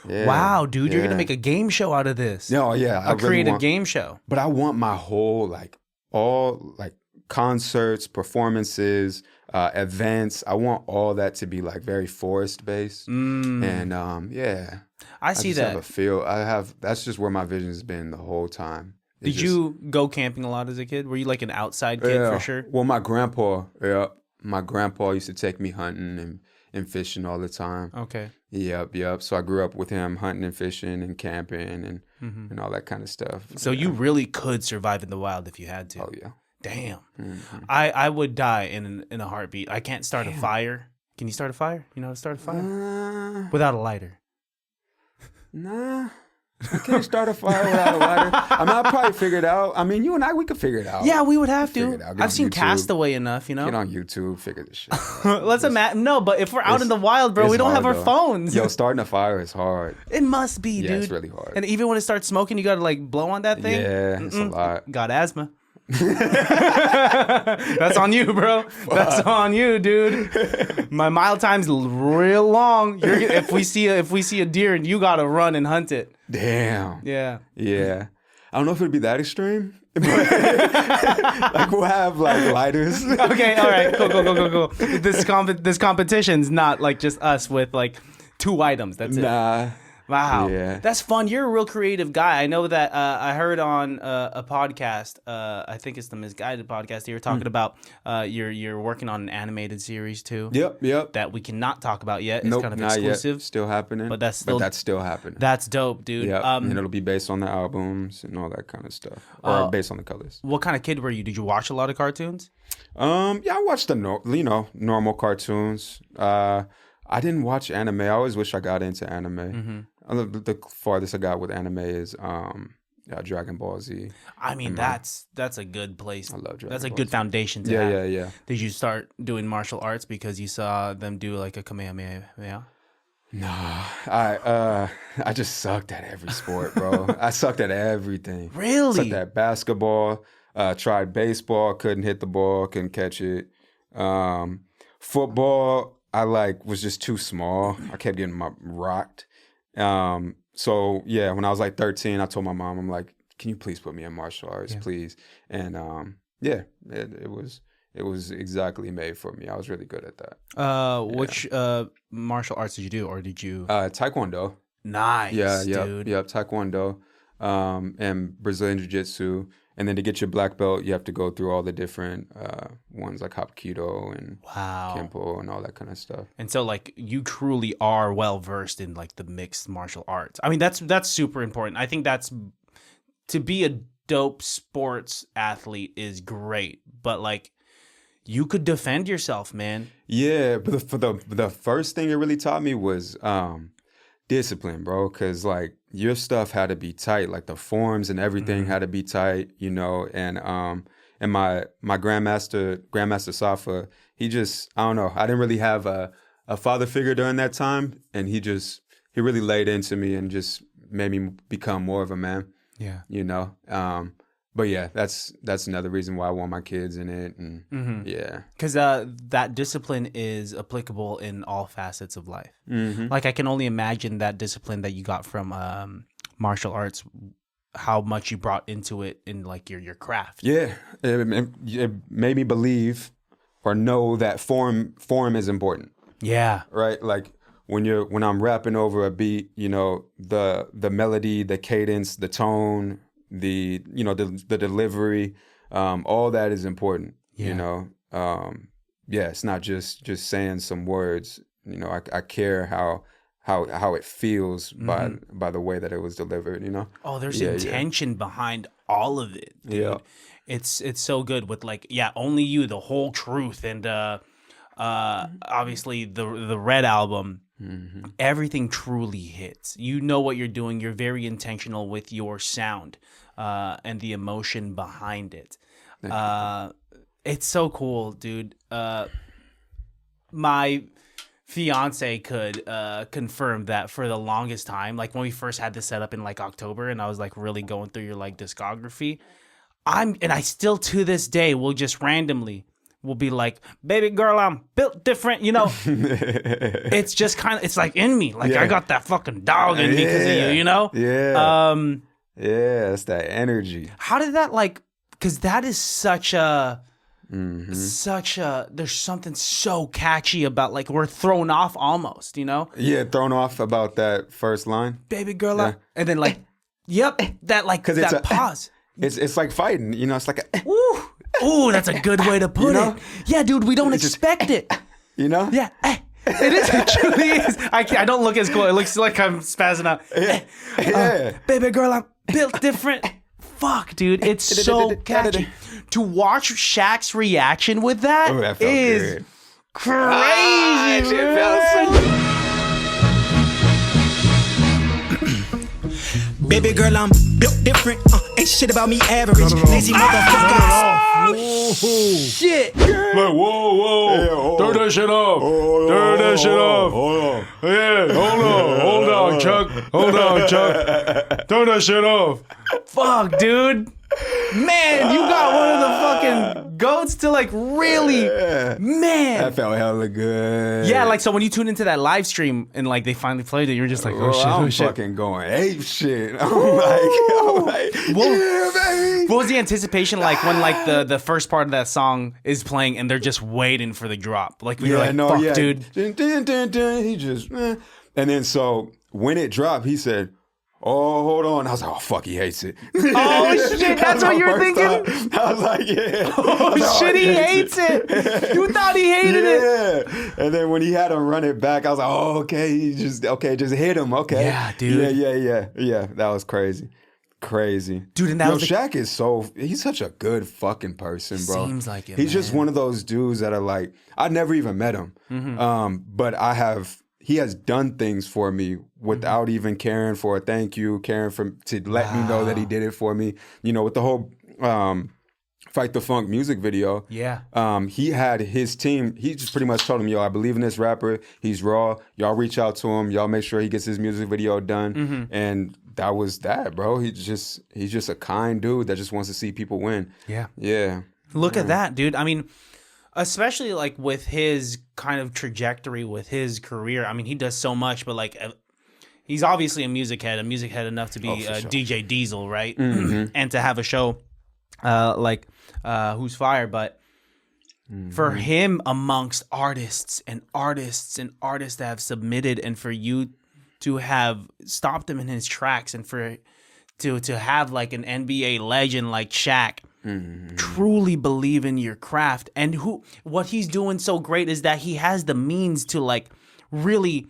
Yeah. Wow, dude, you're Yeah. gonna make a game show out of this. No, yeah. A creative game show. But I want my whole, like, all, like, concerts, performances, events. I want all that to be, like, very forest-based. And, yeah. I see just that. have a feel. That's just where my vision has been the whole time. Did you go camping a lot as a kid? Were you like an outside kid for sure? Well, my grandpa used to take me hunting and fishing all the time. Okay. Yep. So I grew up with him hunting and fishing and camping and all that kind of stuff. So you really could survive in the wild if you had to. Oh yeah. Damn. I would die in a heartbeat. I can't start a fire. Can you start a fire? You know how to start a fire? Without a lighter. Nah. I can't start a fire without a lighter. I mean, I'll probably figure it out. I mean, you and I, we could figure it out. Yeah, we would have Figure to. it out. Get I've on seen YouTube. Castaway enough, you know? Get on YouTube, figure this shit out. Let's imagine. No, but if we're out in the wild, bro, It's we don't have our hard, though. phones. Yo, starting a fire is hard. It must be, dude. Yeah, it's really hard. And even when it starts smoking, you got to like blow on that thing? Yeah, it's a lot. Got asthma. That's on you, bro. That's on you, dude. My mile time's real long. If we see a deer, you gotta run and hunt it. Damn. Yeah. Yeah. I don't know if it'd be that extreme. But like we'll have like lighters. Okay. All right. Go. This competition's not like just us with like 2 items. That's it. Nah. Wow. Yeah. That's fun. You're a real creative guy. I know that I heard on a podcast, I think it's the Misguided podcast, you were talking about you're working on an animated series too. Yep. That we cannot talk about yet. It's Nope, kind of not exclusive. yet. Still happening. But that's still happening. That's dope, dude. Yeah, and it'll be based on the albums and all that kind of stuff, or based on the colors. What kind of kid were you? Did you watch a lot of cartoons? Yeah, I watched the normal cartoons. I didn't watch anime. I always wish I got into anime. The farthest I got with anime is Dragon Ball Z. I mean, that's a good place. I love Dragon That's a Ball good Z. foundation to have. Yeah. Did you start doing martial arts because you saw them do like a Kamehameha? Nah, I just sucked at every sport, bro. I sucked at everything. Really? Sucked at basketball. Tried baseball, couldn't hit the ball, couldn't catch it. Football, I was just too small. I kept getting rocked. So yeah, when I was like 13, I told my mom, I'm like, can you please put me in martial arts, please? And it was exactly made for me. I was really good at that. Which martial arts did you do, or did you? Taekwondo. Nice, dude. Yep, Taekwondo, and Brazilian Jiu-Jitsu. And then to get your black belt, you have to go through all the different ones like Hapkido and Kempo and all that kind of stuff. And so, like, you truly are well versed in like the mixed martial arts. I mean, that's super important. I think that's to be a dope sports athlete is great, but like, you could defend yourself, man. Yeah, but the first thing it really taught me was discipline, bro, because like your stuff had to be tight, like the forms and everything had to be tight, you know. And my grandmaster Safa, he just, I don't know, I didn't really have a father figure during that time, and he really laid into me and just made me become more of a man. Yeah, you know. But yeah, that's another reason why I want my kids in it, and yeah, because that discipline is applicable in all facets of life. Like I can only imagine that discipline that you got from martial arts, how much you brought into it in like your craft. Yeah, it made me believe or know that form is important. Yeah, right. Like when I'm rapping over a beat, you know, the melody, the cadence, the tone, the delivery, all that is important. You know, it's not just saying some words. You know, I care how it feels by the way that it was delivered. You know. Oh, there's intention behind all of it, dude. Yeah. It's so good with like only you, the whole truth, and obviously the Red album. Everything truly hits. You know what you're doing. You're very intentional with your sound and the emotion behind it. It's so cool, dude. My fiance could confirm that for the longest time, like when we first had this set up in like October, and I was like really going through your like discography, I still to this day will just randomly will be like, baby girl, I'm built different, you know. It's just kind of, it's like in me. Like I got that fucking dog in me because of you, you know? Yeah. Yeah, it's that energy. How did that like, because that is such a, there's something so catchy about like we're thrown off almost, you know? Yeah, thrown off about that first line. Baby girl, and then like, yep, that like, that pause. It's like fighting, you know, it's like a... Ooh, that's a good way to put it. Yeah, dude, we don't expect it. You know? Yeah. It is. It truly is. I don't look as cool. It looks like I'm spazzing out. Yeah. Baby girl, I'm built different. Fuck, dude. It's so catchy. To watch Shaq's reaction with that, that felt is good. crazy. Baby girl, I'm built different. Ain't shit about me average. Lazy motherfuckers. Shit. Like, whoa. Turn that shit off. Turn that shit off. Hold on. Yeah, hold on, Chuck. Hold on, Chuck. Turn that shit off. Fuck, dude. Man, you got one of the fucking goats to like really, man. That felt hella good. Yeah, like so when you tune into that live stream and like they finally played it, you're just like, oh shit, I'm oh shit. fucking going ape shit. I'm like, yeah, baby. What was the anticipation like when like the first part of that song is playing and they're just waiting for the drop? Like we were like, fuck, dude. He just, and then so when it dropped, he said, oh, hold on. I was like, oh, fuck, he hates it. Oh, shit, that's what you were thinking? Thought. I was like, yeah. Oh, shit, he hates it. You thought he hated it. Yeah. And then when he had him run it back, I was like, oh, okay, just hit him. Okay. Yeah, dude. Yeah, that was crazy. Dude, and that was Shaq is he's such a good fucking person, bro. Seems like it, He's man. just one of those dudes that are like, I never even met him. But he has done things for me without even caring for a thank you, to let me know that he did it for me. You know, with the whole Fight the Funk music video. Yeah. He had his team, he just pretty much told him, yo, I believe in this rapper. He's raw. Y'all reach out to him. Y'all make sure he gets his music video done. And that was that, bro. He's just a kind dude that just wants to see people win. Yeah. Look at that, dude. I mean, especially like with his kind of trajectory with his career. I mean, he does so much, but like he's obviously a music head enough to be sure. DJ Diesel, right? And to have a show like Who's Fire, but for him amongst artists that have submitted, and for you to have stopped him in his tracks, and for to have like an NBA legend like Shaq truly believe in your craft, and what he's doing so great is that he has the means to like really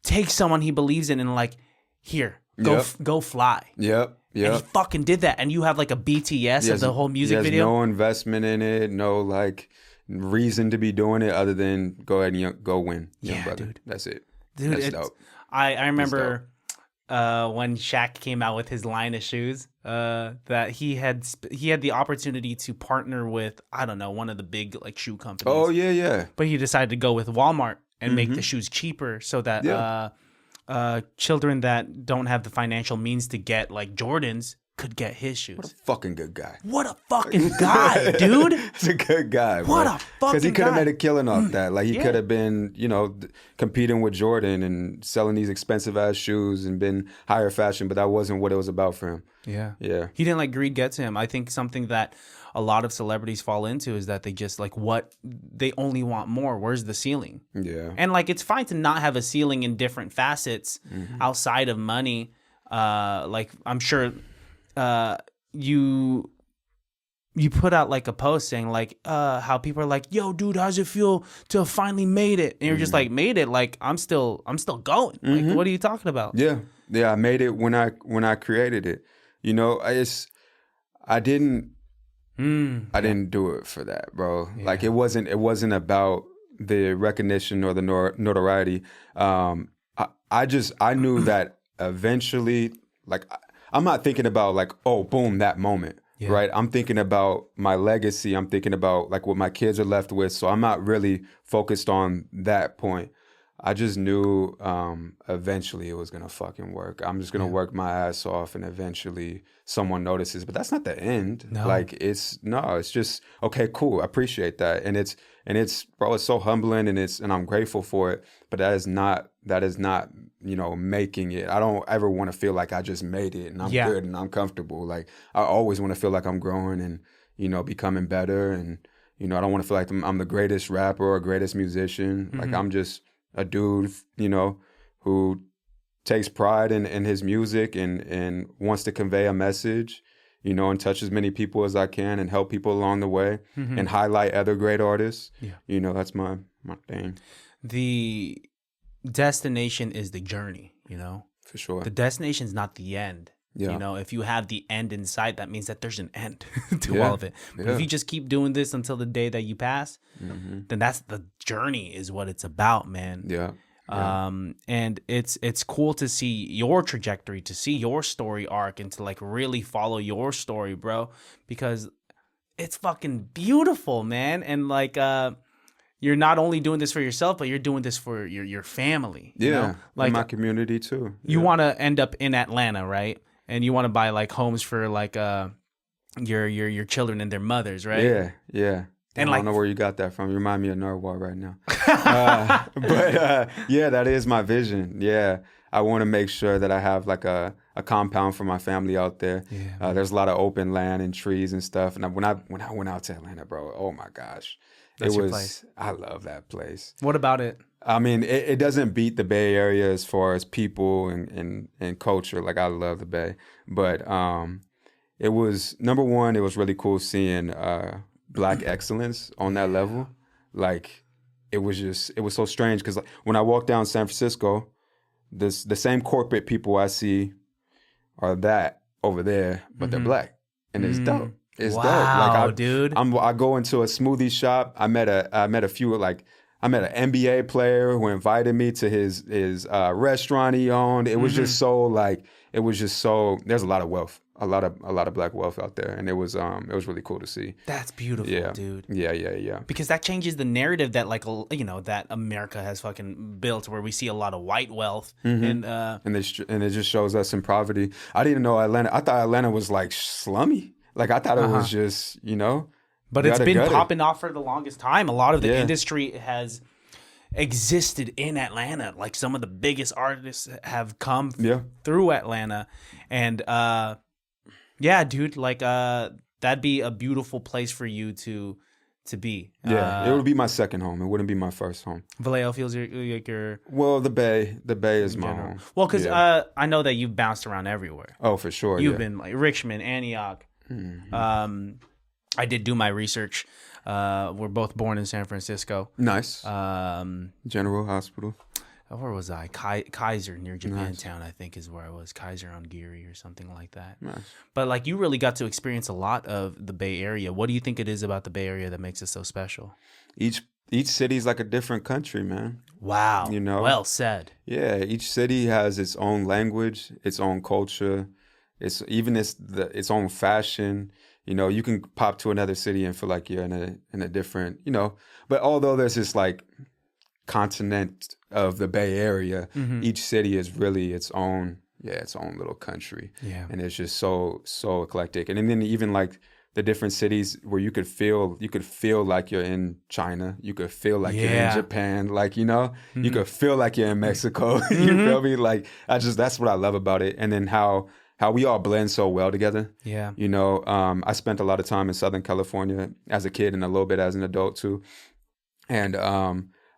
take someone he believes in and like, here, go fly. Yep. And he fucking did that. And you have like a BTS of the whole music video. He has no investment in it, no like reason to be doing it other than go ahead and go win. Yeah, brother. dude. That's it. Dude, that's dope. I remember when Shaq came out with his line of shoes, that he had the opportunity to partner with, I don't know, one of the big like shoe companies. Oh yeah. But he decided to go with Walmart and make the shoes cheaper so that children that don't have the financial means to get like Jordans could get his shoes. What a fucking good guy. What a fucking guy, dude. He's a good guy, bro. What a fucking guy. Because he could have made a killing off that. Like he could have been, you know, competing with Jordan and selling these expensive ass shoes and been higher fashion, but that wasn't what it was about for him. Yeah. He didn't let greed get to him. I think something that a lot of celebrities fall into is that they just like they only want more. Where's the ceiling? Yeah. And like it's fine to not have a ceiling in different facets outside of money. Like I'm sure you put out like a post saying like how people are like, yo dude, how's it feel to have finally made it? And you're just like, made it? Like I'm still going. Like what are you talking about? Yeah. I made it when I created it. You know, I didn't do it for that, bro. Yeah. Like it wasn't about the recognition or the notoriety. I knew that eventually, like I'm not thinking about like, oh, boom, that moment, right? I'm thinking about my legacy. I'm thinking about like what my kids are left with. So I'm not really focused on that point. I just knew eventually it was gonna fucking work. I'm just gonna work my ass off, and eventually someone notices. But that's not the end. No. Like it's just okay, cool. I appreciate that, and it's bro, it's so humbling, and I'm grateful for it. But that is not making it. I don't ever want to feel like I just made it and I'm good and I'm comfortable. Like I always want to feel like I'm growing and becoming better, and I don't want to feel like I'm the greatest rapper or greatest musician. Mm-hmm. Like I'm just a dude, who takes pride in his music and wants to convey a message, and touch as many people as I can and help people along the way and highlight other great artists. Yeah. That's my thing. The destination is the journey, For sure. The destination is not the end. Yeah. If you have the end in sight, that means that there's an end to all of it. But if you just keep doing this until the day that you pass, then that's the journey is what it's about, man. Yeah. And it's cool to see your trajectory, to see your story arc, and to like really follow your story, bro, because it's fucking beautiful, man. And like, you're not only doing this for yourself, but you're doing this for your family. Yeah. Like my community too. You want to end up in Atlanta, right? And you want to buy like homes for like your children and their mothers, right? Yeah. And I don't know where you got that from. You remind me of Narwhal right now. But that is my vision. Yeah, I want to make sure that I have like a compound for my family out there. Yeah, there's a lot of open land and trees and stuff. And when I went out to Atlanta, bro, oh my gosh, that's your place. I love that place. What about it? I mean, it doesn't beat the Bay Area as far as people and culture. Like I love the Bay, but it was number one. It was really cool seeing Black excellence on that level. Like it was so strange because like, when I walk down San Francisco, the same corporate people I see are that over there, but they're Black, and it's dope. It's dope. Like dude. I go into a smoothie shop. I met an NBA player who invited me to his restaurant he owned. It was just so there's a lot of wealth. A lot of Black wealth out there, and it was really cool to see. That's beautiful, dude. Yeah. Because that changes the narrative that like that America has fucking built, where we see a lot of white wealth, and it just shows us in poverty. I didn't know Atlanta. I thought Atlanta was like slummy. Like I thought it was just But it's been popping off for the longest time. A lot of the industry has existed in Atlanta. Like some of the biggest artists have come through Atlanta, and yeah, dude, like that'd be a beautiful place for you to be. Yeah, it would be my second home. It wouldn't be my first home. Vallejo feels like your well, the Bay is my home. Well, because I know that you've bounced around everywhere. Oh, for sure. You've been like Richmond, Antioch. I did do my research. We're both born in San Francisco. Nice. General Hospital. Where was I? Kaiser near Japantown, I think is where I was. Kaiser on Geary or something like that. Nice. But like you really got to experience a lot of the Bay Area. What do you think it is about the Bay Area that makes it so special? Each city's like a different country, man. Wow. Well said. Yeah, each city has its own language, its own culture, its own fashion. You can pop to another city and feel like you're in a different, But although there's this like continent of the Bay Area, each city is really its own little country. Yeah. And it's just so eclectic. And then even like the different cities where you could feel like you're in China, you could feel like you're in Japan, like you could feel like you're in Mexico. You feel me? Like that's what I love about it. And then how we all blend so well together. Yeah. I spent a lot of time in Southern California as a kid and a little bit as an adult too. And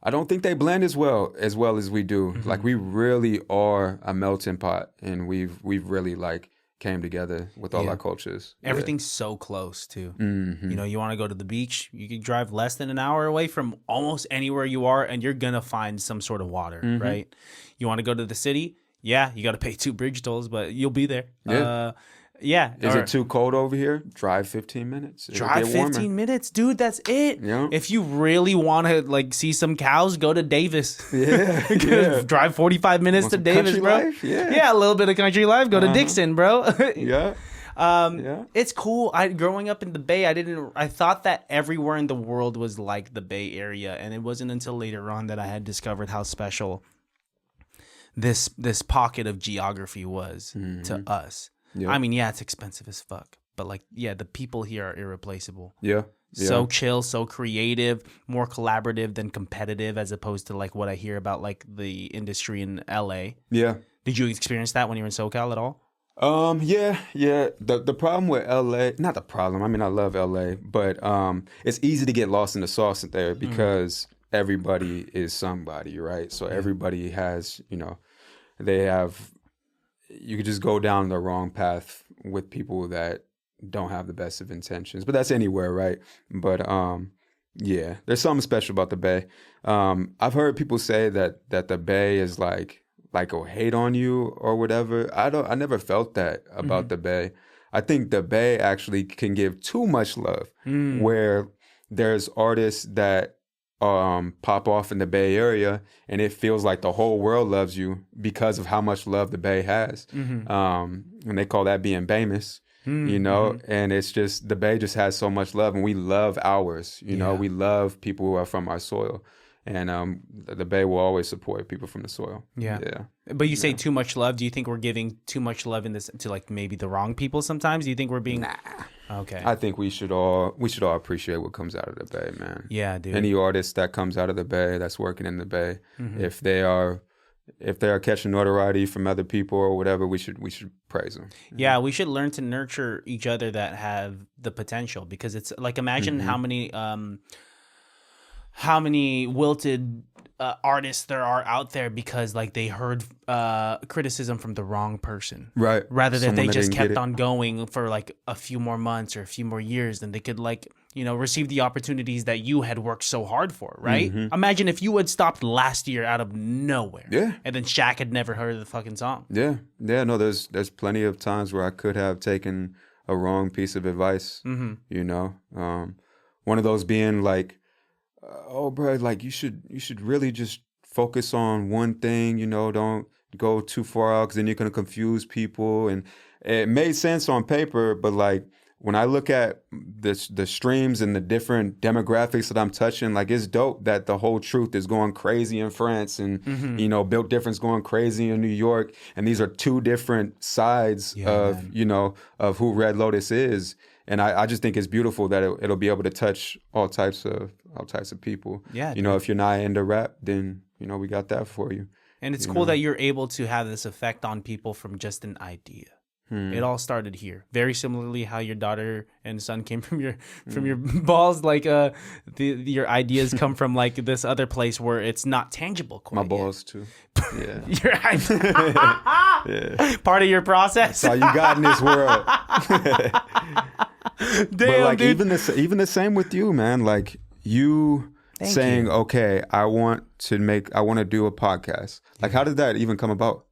I don't think they blend as well as we do. Like we really are a melting pot, and we've really like came together with all our cultures. Everything's so close too. You want to go to the beach, you can drive less than an hour away from almost anywhere you are, and you're gonna find some sort of water, right? You want to go to the city, you got to pay 2 bridge tolls, but you'll be there. Is it too cold over here? Drive 15 minutes. Drive 15 minutes, dude. That's it. Yeah. If you really want to like see some cows, go to Davis. Yeah. Drive 45 minutes to Davis, bro. Life? Yeah. A little bit of country life. Go to Dixon, bro. Yeah. It's cool. Growing up in the Bay, I thought that everywhere in the world was like the Bay Area, and it wasn't until later on that I had discovered how special this pocket of geography was to us. Yep. I mean, yeah, it's expensive as fuck, but like, yeah, the people here are irreplaceable. Yeah. So chill, so creative, more collaborative than competitive, as opposed to like what I hear about like the industry in LA. Yeah. Did you experience that when you were in SoCal at all? Yeah. The problem with LA, not the problem. I mean, I love LA, but it's easy to get lost in the sauce there because everybody is somebody, right? So everybody has, you could just go down the wrong path with people that don't have the best of intentions, but that's anywhere, right? But yeah, there's something special about the Bay. I've heard people say that the Bay is like a hate on you or whatever. I never felt that about the Bay. I think the Bay actually can give too much love, where there's artists that pop off in the Bay Area and it feels like the whole world loves you because of how much love the Bay has. And they call that being Bamus. And it's just, the Bay just has so much love, and we love ours, we love people who are from our soil, and the Bay will always support people from the soil. But you say too much love. Do you think we're giving too much love in this to like maybe the wrong people sometimes? Do you think we're being okay? I think we should all appreciate what comes out of the Bay, man. Yeah, dude. Any artist that comes out of the Bay, that's working in the Bay, if they are catching notoriety from other people or whatever, we should praise them. Yeah, we should learn to nurture each other that have the potential, because it's like, imagine how many wilted artists there are out there because like they heard criticism from the wrong person, right? Rather than they just kept on going for like a few more months or a few more years, then they could like receive the opportunities that you had worked so hard for, right? Imagine if you had stopped last year out of nowhere, and then Shaq had never heard of the fucking song. No, there's plenty of times where I could have taken a wrong piece of advice. One of those being like, oh, bro, like you should really just focus on one thing, don't go too far out because then you're going to confuse people. And it made sense on paper, but like when I look at the streams and the different demographics that I'm touching, like it's dope that the whole truth is going crazy in France and, Built Different's going crazy in New York. And these are two different sides of who Red Lotus is. And I just think it's beautiful that it'll be able to touch all types of people. Yeah. If you're not into rap, then, we got that for you. And it's cool that you're able to have this effect on people from just an idea. It all started here. Very similarly how your daughter and son came from your balls. Like your ideas come from like this other place where it's not tangible quite My yet. balls too. Yeah. Part of your process. That's all you got in this world. Damn, but like dude. even the same with you, man. Like you saying, okay, I want to do a podcast. Like how did that even come about?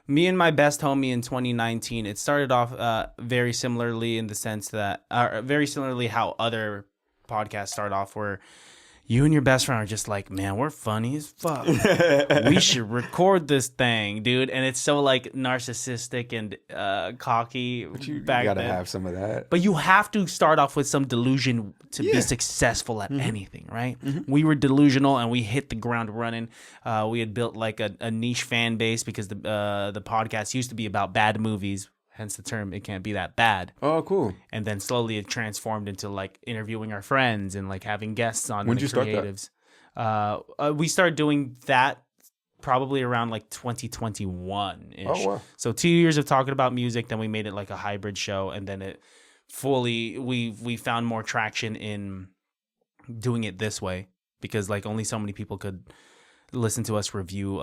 Me and my best homie in 2019, it started off very similarly in the sense that, very similarly how other podcasts start off, where you and your best friend are just like, man, we're funny as fuck. We should record this thing, dude. And it's so like narcissistic and cocky. But you gotta have some of that. But you have to start off with some delusion to be successful at anything, right? We were delusional and we hit the ground running. We had built like a niche fan base because the podcast used to be about bad movies. Hence the term, it can't be that bad. Oh, cool. And then slowly it transformed into like interviewing our friends and like having guests on. When did you start that? We started doing that probably around like 2021-ish. Oh, wow. So 2 years of talking about music, then we made it like a hybrid show, and then it fully, we found more traction in doing it this way because like only so many people could listen to us review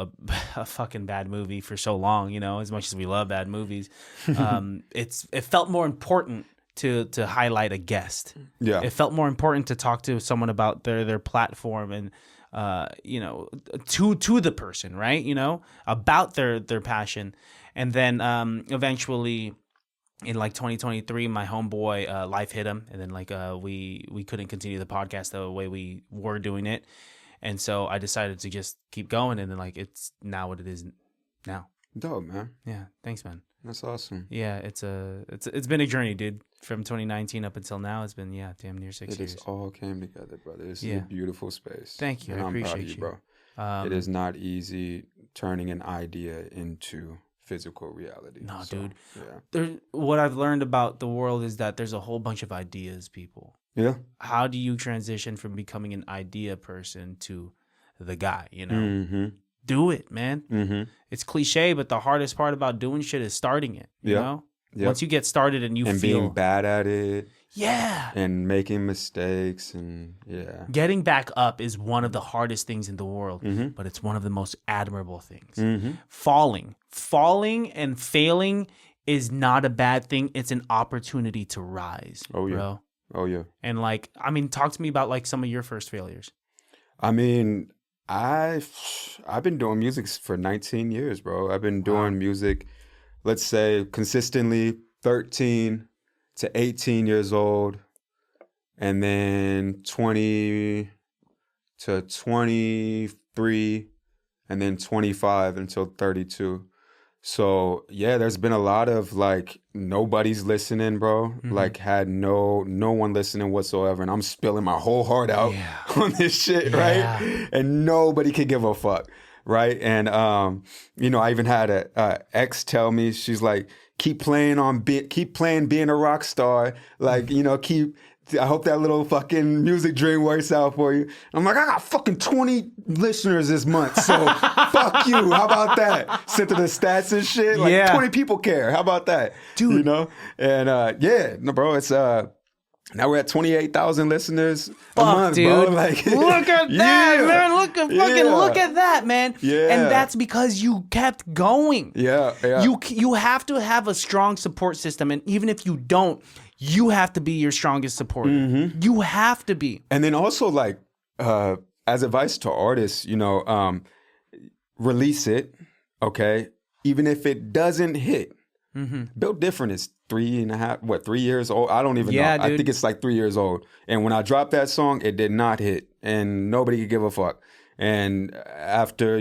a fucking bad movie for so long, as much as we love bad movies. It felt more important to highlight a guest. Yeah. It felt more important to talk to someone about their platform and to the person, right? About their passion. And then eventually in like 2023, my homeboy life hit him, and then like we couldn't continue the podcast the way we were doing it. And so I decided to just keep going, and then like it's now what it is now. Dope, man. Yeah, thanks, man. That's awesome. Yeah, it's been a journey, dude. From 2019 up until now, it's been damn near 6 years. It just all came together, brother. This is a beautiful space. Thank you. And I appreciate I'm proud of you, bro. It is not easy turning an idea into physical reality. No, so, dude. Yeah. What I've learned about the world is that there's a whole bunch of ideas, people. Yeah. How do you transition from becoming an idea person to the guy, you know? Mm-hmm. Do it, man. Mm-hmm. It's cliche, but the hardest part about doing shit is starting it, you know? Yep. Once you get started and feel... being bad at it. Yeah. And making mistakes and Getting back up is one of the hardest things in the world, mm-hmm. but it's one of the most admirable things. Mm-hmm. Falling and failing is not a bad thing. It's an opportunity to rise, bro. Oh, yeah. And like, I mean, talk to me about like some of your first failures. I mean, I've been doing music for 19 years, bro. I've been doing music, let's say, consistently 13 to 18 years old, and then 20 to 23, and then 25 until 32. So yeah, there's been a lot of like nobody's listening, bro. Mm-hmm. Like had no one listening whatsoever, and I'm spilling my whole heart out on this shit, right? And nobody could give a fuck, right? And I even had a ex tell me, she's like, keep playing being a rock star, like I hope that little fucking music dream works out for you. I'm like, I got fucking 20 listeners this month, so fuck you. How about that? Sent to the stats and shit. Like 20 people care. How about that? Dude. And no, bro, it's now we're at 28,000 listeners a month, dude. Bro. Like, look at that, man. Look at that, man. Yeah. And that's because you kept going. Yeah. You have to have a strong support system, and even if you don't, you have to be your strongest supporter. Mm-hmm. You have to be. And then also, like, as advice to artists, release it, okay? Even if it doesn't hit. Mm-hmm. Built Different is 3 years old? I don't even know. Dude. I think it's like 3 years old. And when I dropped that song, it did not hit. And nobody could give a fuck. And after,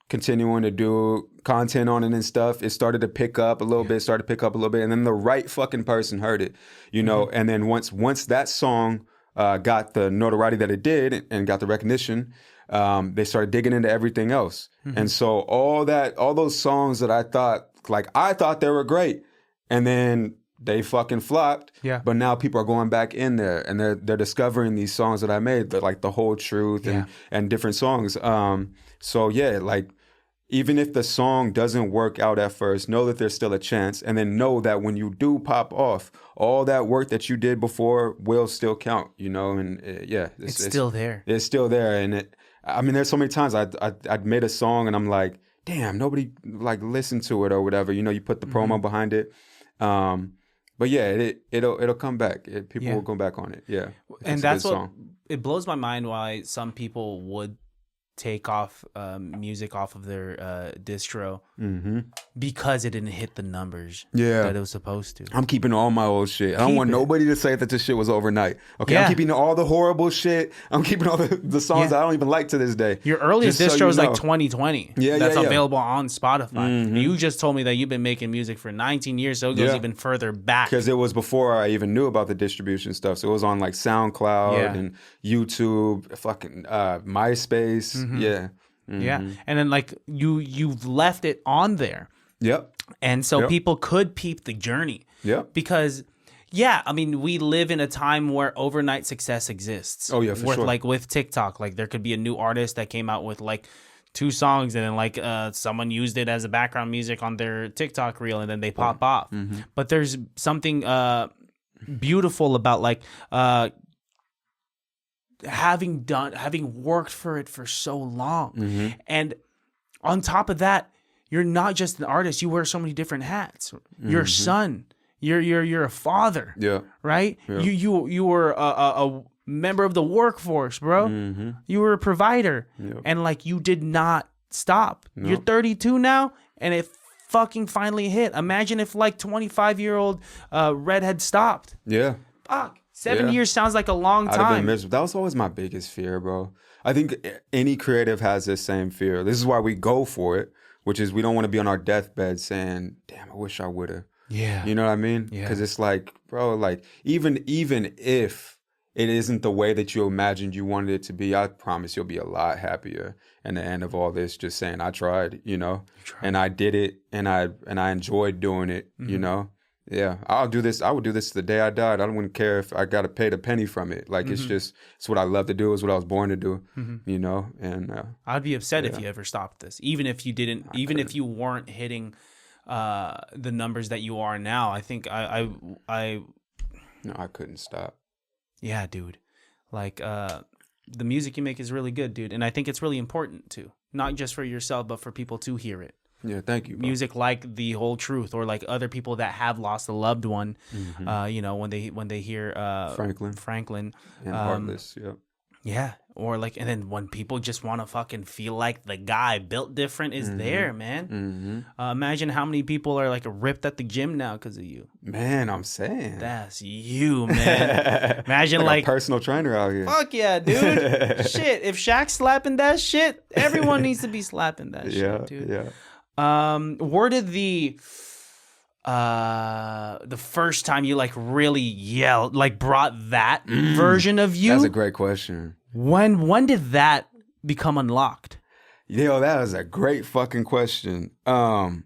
continuing to do content on it and stuff, it started to pick up a little bit, and then the right fucking person heard it, mm-hmm. And then once that song got the notoriety that it did and got the recognition, they started digging into everything else. Mm-hmm. And so all those songs that I thought they were great, and then they fucking flopped. Yeah. But now people are going back in there and they're discovering these songs that I made, like The Whole Truth and different songs. So yeah, like, even if the song doesn't work out at first, know that there's still a chance, and then know that when you do pop off, all that work that you did before will still count, and it's still there. It's still there, and there's so many times I'd made a song and I'm like, damn, nobody like listened to it or whatever. You put the promo behind it, but yeah, it'll come back. People will go back on it. Yeah, and that's what it blows my mind why some people would take off music off of their distro mm-hmm. because it didn't hit the numbers that it was supposed to. I'm keeping all my old shit. I don't want nobody to say that this shit was overnight. Okay, I'm keeping all the horrible shit. I'm keeping all the songs that I don't even like to this day. Your earliest distro is like 2020. That's available on Spotify. Mm-hmm. You just told me that you've been making music for 19 years, so it goes even further back. Because it was before I even knew about the distribution stuff. So it was on like SoundCloud and YouTube, fucking MySpace. Mm-hmm. Yeah. Mm-hmm. Yeah. And then like you've left it on there. Yep. And so people could peep the journey. Yep. Because we live in a time where overnight success exists. Oh yeah, for sure. Like with TikTok, like there could be a new artist that came out with like 2 songs and then like someone used it as a background music on their TikTok reel and then they pop off. Mm-hmm. But there's something beautiful about like having worked for it for so long. Mm-hmm. And on top of that, you're not just an artist, you wear so many different hats. Mm-hmm. You're a son, you're a father. Yeah. Right? Yeah. You were a member of the workforce, bro. Mm-hmm. You were a provider. Yep. And like you did not stop. Nope. You're 32 now and it fucking finally hit. Imagine if like 25-year-old Red had stopped. Yeah. Fuck. 7 years sounds like a long time. I'd have been miserable. That was always my biggest fear, bro. I think any creative has this same fear. This is why we go for it. which is we don't want to be on our deathbed saying, damn, I wish I would have. Yeah. You know what I mean? Yeah. Because it's like, bro, like even if it isn't the way that you imagined you wanted it to be, I promise you'll be a lot happier in the end of all this, just saying I tried, you know, and I did it, and I enjoyed doing it, you know. Yeah, I would do this the day I died. I wouldn't care if I got to pay the penny from it. Like it's what I love to do. It's what I was born to do, you know. And I'd be upset if you ever stopped this, even if you didn't, if you weren't hitting the numbers that you are now. I think no, I couldn't stop. Yeah, dude. Like the music you make is really good, dude, and I think it's really important too, not just for yourself, but for people to hear it. Yeah, thank you, bro. Music like The Whole Truth, or like other people that have lost a loved one, you know, when they hear Franklin and Heartless, yeah, or like, and then when people just want to fucking feel like the guy built different is there, man. Imagine how many people are like ripped at the gym now because of you. Man, I'm saying that's you, man. Imagine like a personal trainer out here. Fuck yeah, dude. Shit, if Shaq's slapping that shit, everyone needs to be slapping that shit, dude. Yeah. Where did the first time you like really yelled, like brought that version of you? That's a great question. When did that become unlocked? Yo, that is a great fucking question. I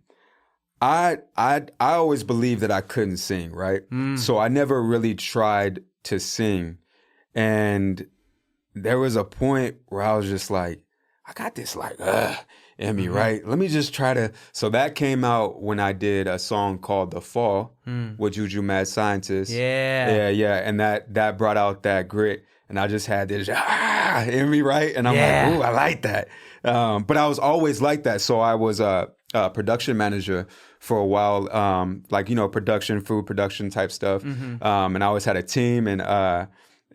always believed that I couldn't sing, right? So I never really tried to sing. And there was a point where I was just like, I got this like in me, right? Let me just try to. So that came out when I did a song called The Fall with Juju Mad Scientist. Yeah. And that brought out that grit. And I just had this in me, right? And I'm like, ooh, I like that. But I was always like that. So I was a production manager for a while, like, you know, food production type stuff. And I always had a team,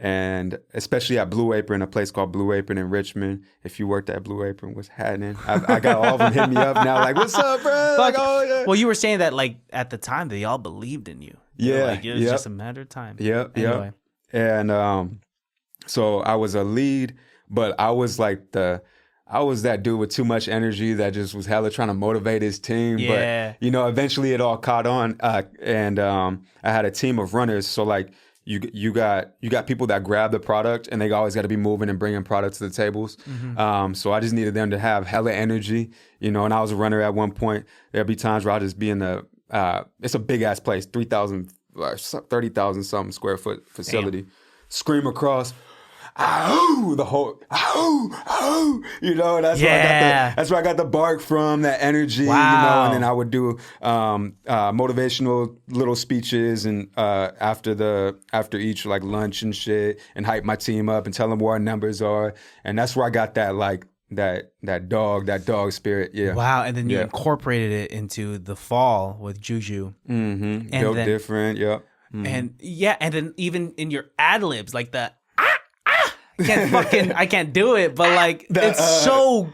and especially at Blue Apron, a place called Blue Apron in Richmond. If you worked at Blue Apron, what's happening? I got all of them hitting me up now, like, what's up, bro? Like, oh, yeah. Well, you were saying that, like, at the time, they all believed in you. Yeah. Like, it was just a matter of time. Anyway. And so I was a lead, but I was like I was that dude with too much energy that just was hella trying to motivate his team. Yeah. But, you know, eventually it all caught on. And I had a team of runners. So, like, you got people that grab the product, and they always got to be moving and bringing products to the tables. So I just needed them to have hella energy, you know. And I was a runner at one point. There'd be times where I'll just be in it's a big ass place, 30,000 something square foot facility. Damn. Scream across, "Ow!" The whole "ow!" You know. That's where I got the bark from, that energy. Wow. You know. And then I would do motivational little speeches, and after each like lunch and shit, and hype my team up and tell them where our numbers are. And that's where I got that like that dog spirit. Yeah. Wow. And then you incorporated it into The Fall with Juju. And built different. Yep. And and then even in your ad libs, like the I can't do it, but like it's so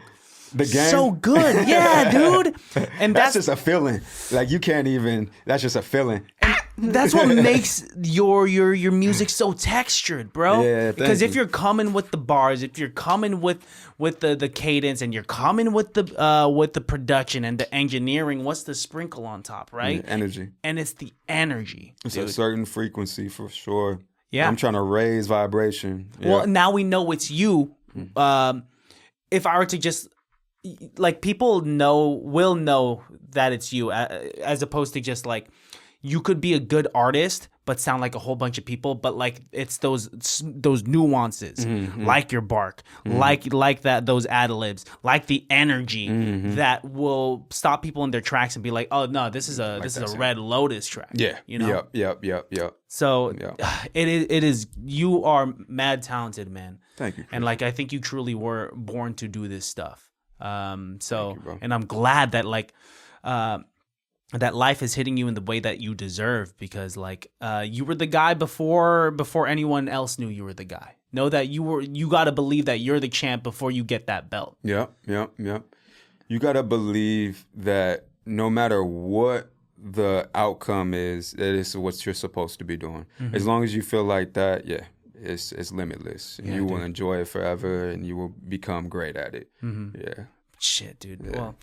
good. Yeah, dude. And that's just a feeling. Like you can't even. That's just a feeling. And that's what makes your music so textured, bro. Yeah, because if you're coming with the bars, if you're coming with the cadence, and you're coming with the production and the engineering, what's the sprinkle on top, right? Yeah, energy. And it's the energy. It's dude. a certain frequency for sure. Yeah. I'm trying to raise vibration. Yeah. Well, now we know it's you. If I were to just like, people will know that it's you, as opposed to just like, you could be a good artist but sound like a whole bunch of people, but like it's those nuances, like your bark, like that, those ad libs, like the energy that will stop people in their tracks and be like, oh no, this is a Red Lotus track. Yeah. You know. Yep. So it is. You are mad talented, man. Thank you. And like, I think you truly were born to do this stuff. So, you, bro. And I'm glad that like, that life is hitting you in the way that you deserve, because like, you were the guy before anyone else knew you were the guy. Know that you got to believe that you're the champ before you get that belt. Yep. You got to believe that no matter what the outcome is, that is what you're supposed to be doing. As long as you feel like that, it's limitless. And you will enjoy it forever, and you will become great at it. Yeah. Shit, dude. Yeah. Well,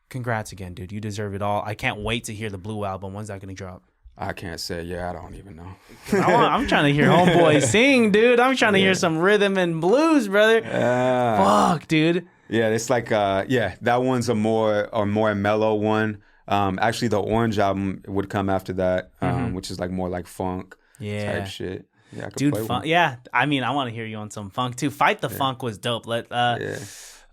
Congrats again, dude. You deserve it all. I can't wait to hear the Blue album. When's that gonna drop? I can't say. Yeah, I don't even know. I'm trying to hear homeboy sing, dude. I'm trying to hear some rhythm and blues, brother. Fuck, dude. Yeah, it's like that one's a more mellow one. Actually, the Orange album would come after that, which is like more like funk type shit. Yeah, I could play funk. one. Yeah, I mean, I want to hear you on some funk too. Fight the Funk was dope.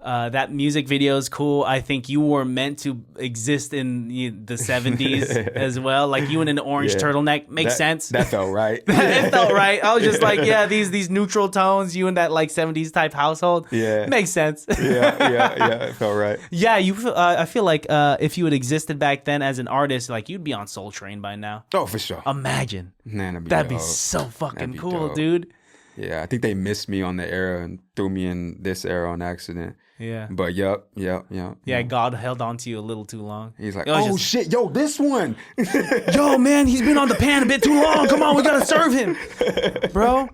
That music video is cool. I think you were meant to exist in the 70s as well. Like you in an orange turtleneck makes sense. That felt right. It felt right. I was just like, these neutral tones. You in that like 70s type household. Yeah, makes sense. yeah. It felt right. Yeah, I feel like if you had existed back then as an artist, like you'd be on Soul Train by now. Oh, for sure. Imagine. Man, that'd be so fucking cool, dope. Dude. Yeah, I think they missed me on the era and threw me in this era on accident. Yeah. But yep. Yeah, God held on to you a little too long. He's like, shit, yo, this one. Yo, man, he's been on the pan a bit too long. Come on, we gotta serve him. Bro.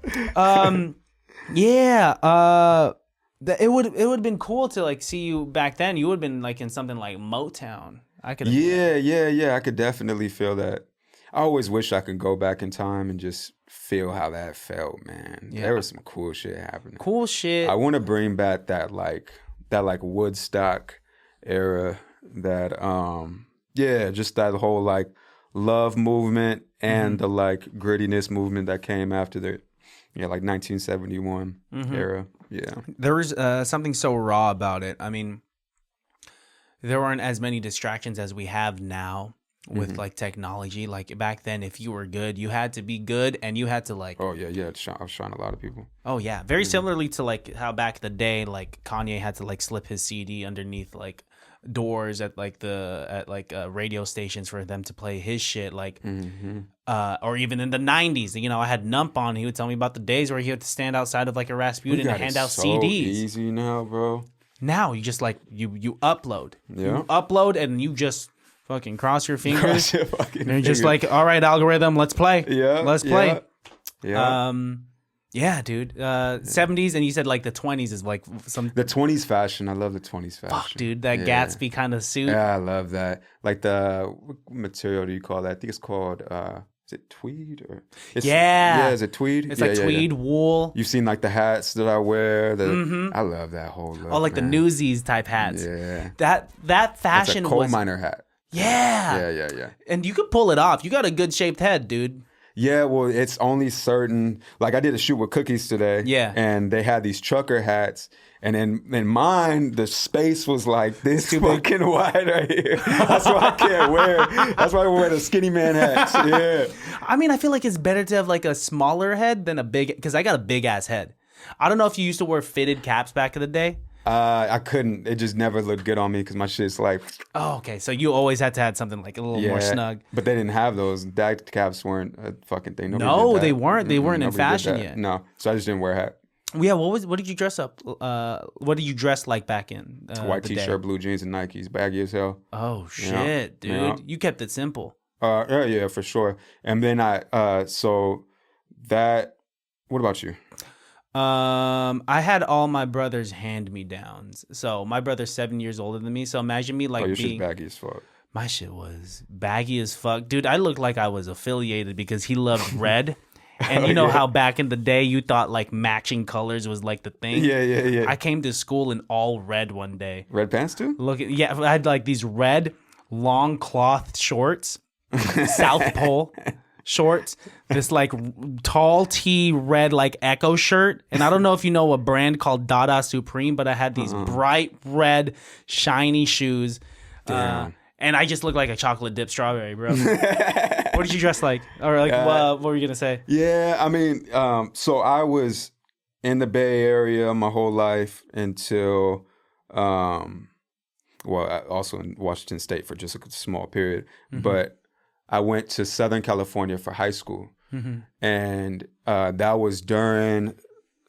It would have been cool to like see you back then. You would have been like in something like Motown. I could I could definitely feel that. I always wish I could go back in time and just feel how that felt, man. Yeah. There was some cool shit happening. Cool shit. I want to bring back that Woodstock era, just that whole like love movement and the like grittiness movement that came after the 1971 era. Yeah. There was something so raw about it. I mean, there weren't as many distractions as we have now with like technology. Like back then, if you were good, you had to be good and you had to like... Oh, yeah. I was showing a lot of people. Oh, yeah. Very similarly to like how back in the day, like Kanye had to like slip his CD underneath like doors at radio stations for them to play his shit. Like, or even in the 90s, I had Nump on. He would tell me about the days where he had to stand outside of like a Rasputin and hand out CDs. Easy now, bro. Now you just like you upload. Yeah. You upload and you just fucking cross your fingers. And you're just like, all right, algorithm, let's play. Yeah. Let's play. Yeah. Yeah, dude. 70s and you said like the 20s is like some... The 20s fashion. I love the 20s fashion. Fuck, dude. That Gatsby kind of suit. Yeah, I love that. Like what material do you call that? I think it's called... is it tweed or? Yeah, is it tweed? It's like tweed, wool. You've seen like the hats that I wear. I love that whole look. Oh, like the Newsies type hats. Yeah. That fashion was... It's a coal miner hat. Yeah. Yeah. And you could pull it off. You got a good shaped head, dude. Yeah, well, it's only certain... Like, I did a shoot with Cookies today. Yeah. And they had these trucker hats. And in mine, the space was like this fucking wide right here. That's why I can't wear... That's why I wear the skinny man hats. Yeah. I mean, I feel like it's better to have like a smaller head than a big... Because I got a big-ass head. I don't know if you used to wear fitted caps back in the day. I couldn't. It just never looked good on me because my shit's like... Oh, okay. So you always had to have something like a little more snug. But they didn't have those. Dad caps weren't a fucking thing. They weren't. They weren't in fashion yet. No. So I just didn't wear a hat. Yeah. What did you dress up? What did you dress like back in? White t-shirt, blue jeans, and Nikes. Baggy as hell. Oh shit, dude! Yeah. You kept it simple. Yeah, for sure. And then so that. What about you? I had all my brother's hand-me-downs. So my brother's 7 years older than me. So imagine me like your shit's baggy as fuck. My shit was baggy as fuck, dude. I looked like I was affiliated because he loved red. And you know how back in the day you thought like matching colors was like the thing? Yeah. I came to school in all red one day. Red pants too? I had like these red long cloth shorts, South Pole shorts, this like tall tee red like Echo shirt. And I don't know if you know a brand called Dada Supreme, but I had these bright red shiny shoes. And I just looked like a chocolate dipped strawberry, bro. What did you dress like? Or like, what were you going to say? Yeah, I mean, so I was in the Bay Area my whole life until, also in Washington State for just a small period. But I went to Southern California for high school. And that was during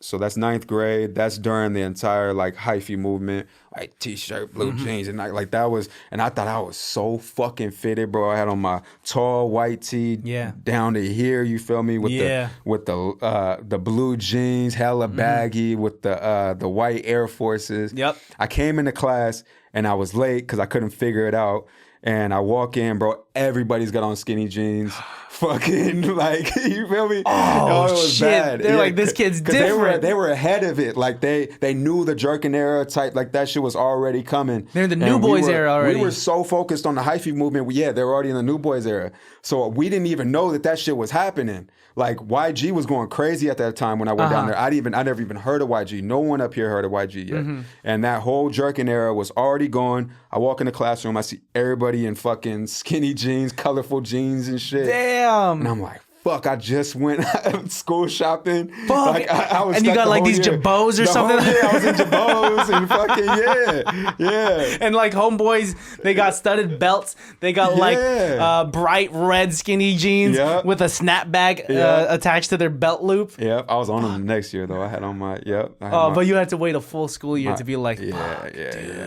So that's 9th grade. That's during the entire like hyphy movement, like t-shirt, blue jeans, and like that was. And I thought I was so fucking fitted, bro. I had on my tall white tee, down to here. You feel me? With the blue jeans, hella baggy, with the white Air Forces. Yep. I came into class and I was late because I couldn't figure it out. And I walk in, bro. Everybody's got on skinny jeans. Fucking like, you feel me? Oh, it was shit. bad. They're like, this kid's different. They were ahead of it. Like they knew the jerking era type. Like that shit was already coming. They're in the New Boys era already. We were so focused on the hyphy movement. Yeah, they were already in the New Boys era. So we didn't even know that shit was happening. Like YG was going crazy at that time when I went down there. I never even heard of YG. No one up here heard of YG yet. And that whole jerking era was already going. I walk in the classroom, I see everybody in fucking skinny jeans, colorful jeans and shit. Damn. And I'm like, fuck, I just went school shopping. Fuck. Like, I was and you got like these Jabos or something? I was in Jabos and fucking, yeah. And like homeboys, they got studded belts. They got like bright red skinny jeans with a snapback attached to their belt loop. Yeah, I was on them the next year though. I had on my, but you had to wait a full school year to be like, I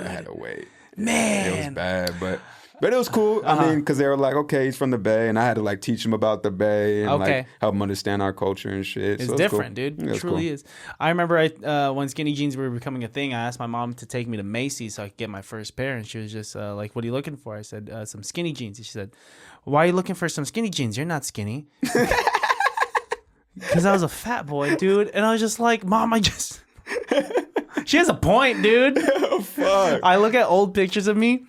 had to wait. Man. It was bad, but it was cool. I mean, because they were like, okay, he's from the Bay, and I had to like teach him about the Bay and like help him understand our culture and shit. It's so different, cool. dude. It truly is. I remember when skinny jeans were becoming a thing, I asked my mom to take me to Macy's so I could get my first pair, and she was just like, "What are you looking for?" I said, "Some skinny jeans." And she said, "Why are you looking for some skinny jeans? You're not skinny." Because I was a fat boy, dude, and I was just like, "Mom, She has a point, dude." Oh, fuck. I look at old pictures of me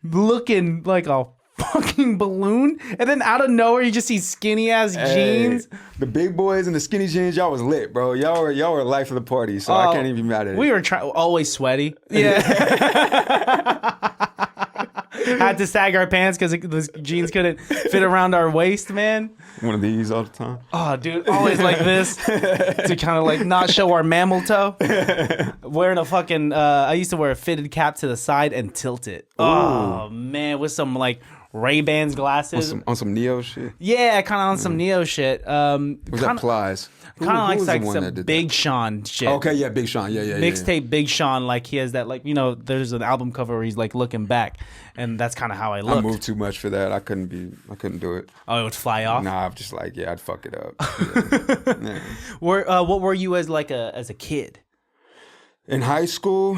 looking like a fucking balloon, and then out of nowhere you just see skinny ass jeans. The big boys and the skinny jeans, y'all was lit, bro. Y'all were life of the party, so I can't even be mad at it. We were always sweaty. Yeah. Had to sag our pants because the jeans couldn't fit around our waist, man. One of these all the time. Oh, dude, always like this to kind of like not show our mammal toe. Wearing a fucking, I used to wear a fitted cap to the side and tilt it. Ooh. Oh, man, with some like Ray-Bans glasses. On some Neo shit? Yeah, kind of on some Neo shit. Was that Plies? Kind of like some Big Sean shit. Okay, yeah, Big Sean. Yeah. Mixtape Big Sean, like he has that, like, you know, there's an album cover where he's like looking back, and that's kind of how I looked. I moved too much for that. I couldn't do it. Oh, it would fly off? Nah, I'm just like, I'd fuck it up. Yeah. What were you as a kid? In high school,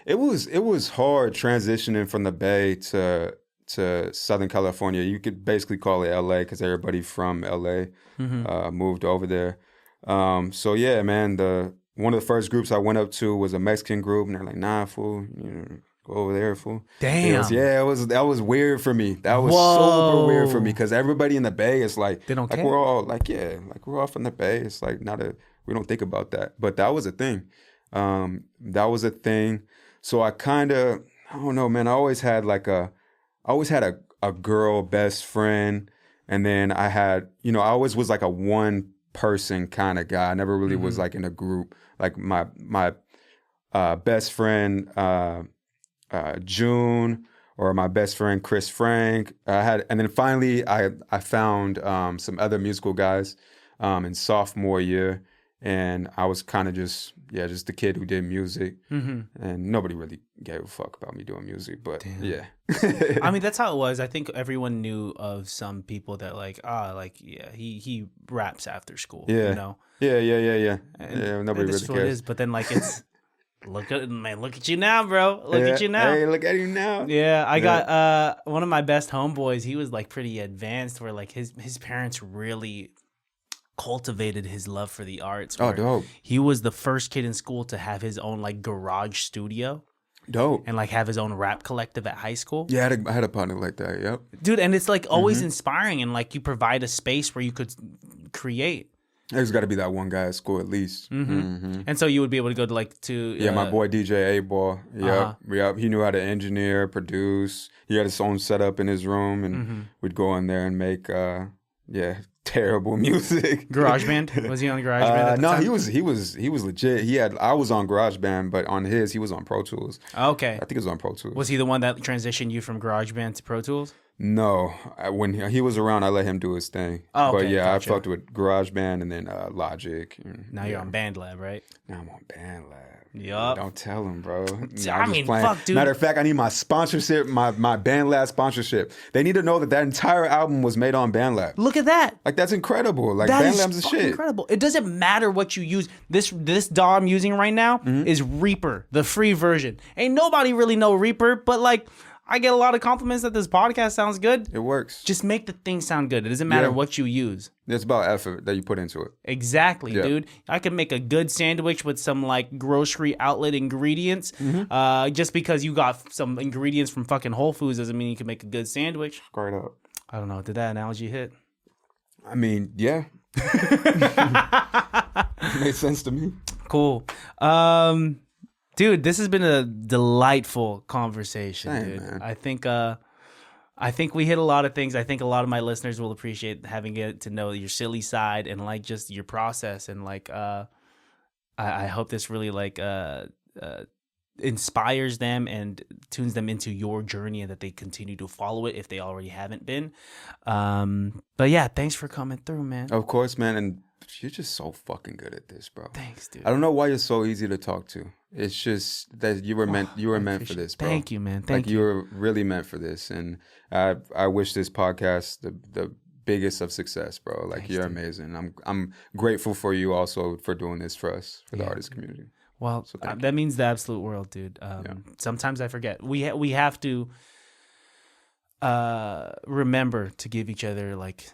it was hard transitioning from the Bay to Southern California. You could basically call it LA because everybody from LA moved over there. So yeah, man, one of the first groups I went up to was a Mexican group, and they're like, "Nah, fool, go over there, fool." Damn. That was weird for me. That was super weird for me because everybody in the Bay is like, they don't care. We're all like, we're all from the Bay. It's like we don't think about that, but that was a thing. So I I don't know, man. I always had a girl best friend, and then I had, I always was like a one person kind of guy. I never really was like in a group. Like my best friend June, or my best friend Chris Frank. And then finally I found some other musical guys in sophomore year, and I was kind of just the kid who did music, and nobody really gave a fuck about me doing music, but yeah. I mean, that's how it was. I think everyone knew of some people that he raps after school, Yeah. you know? Yeah. And Nobody really that's what cares. it is, but then like it's, look at you now, bro. Look at you now. Hey, look at you now. Yeah, I got one of my best homeboys. He was like pretty advanced, where like his parents really cultivated his love for the arts. Oh, dope. He was the first kid in school to have his own like garage studio. Dope. And like have his own rap collective at high school. Yeah, I had a partner like that. Yep. Dude, and it's like always inspiring, and like you provide a space where you could create. There's got to be that one guy at school at least. And so you would be able to go to my boy DJ A-Ball. Yep. He knew how to engineer, produce. He had his own setup in his room, and we'd go in there and make terrible music. GarageBand? Was he on GarageBand at the no, time? he was legit. I was on GarageBand, but on his he was on Pro Tools. Okay. I think he was on Pro Tools. Was he the one that transitioned you from GarageBand to Pro Tools? No, when he was around, I let him do his thing. Oh, okay, but yeah, gotcha. I fucked with GarageBand and then Logic. Now you're on BandLab, right? Now I'm on BandLab. Yup. Don't tell him, bro. I mean, fuck, dude. Matter of fact, I need my sponsorship, my BandLab sponsorship. They need to know that entire album was made on BandLab. Look at that. Like, that's incredible. Like, That BandLab's is the fucking shit. incredible. It doesn't matter what you use. This DAW I'm using right now is Reaper, the free version. Ain't nobody really know Reaper, but like I get a lot of compliments that this podcast sounds good. It works. Just make the thing sound good. It doesn't matter what you use. It's about effort that you put into it. Exactly, Yeah. dude. I could make a good sandwich with some like grocery outlet ingredients. Just because you got some ingredients from fucking Whole Foods doesn't mean you can make a good sandwich. Straight up. I don't know. Did that analogy hit? I mean, yeah. Made sense to me. Cool. Dude, this has been a delightful conversation, Same, dude. man. I think we hit a lot of things. I think a lot of my listeners will appreciate having get to know your silly side and like just your process and like I hope this really like inspires them and tunes them into your journey and that they continue to follow it if they already haven't been. But yeah, thanks for coming through, man. Of course, man. And you're just so fucking good at this, bro. Thanks, dude. I don't know why you're so easy to talk to. It's just that you were meant for this, bro. Thank you, man. Thank you. You were really meant for this, and I wish this podcast the biggest of success, bro. Like, you're amazing. I'm grateful for you also for doing this for us, for the artist community. Well, that means the absolute world, dude. Sometimes I forget. We have to remember to give each other like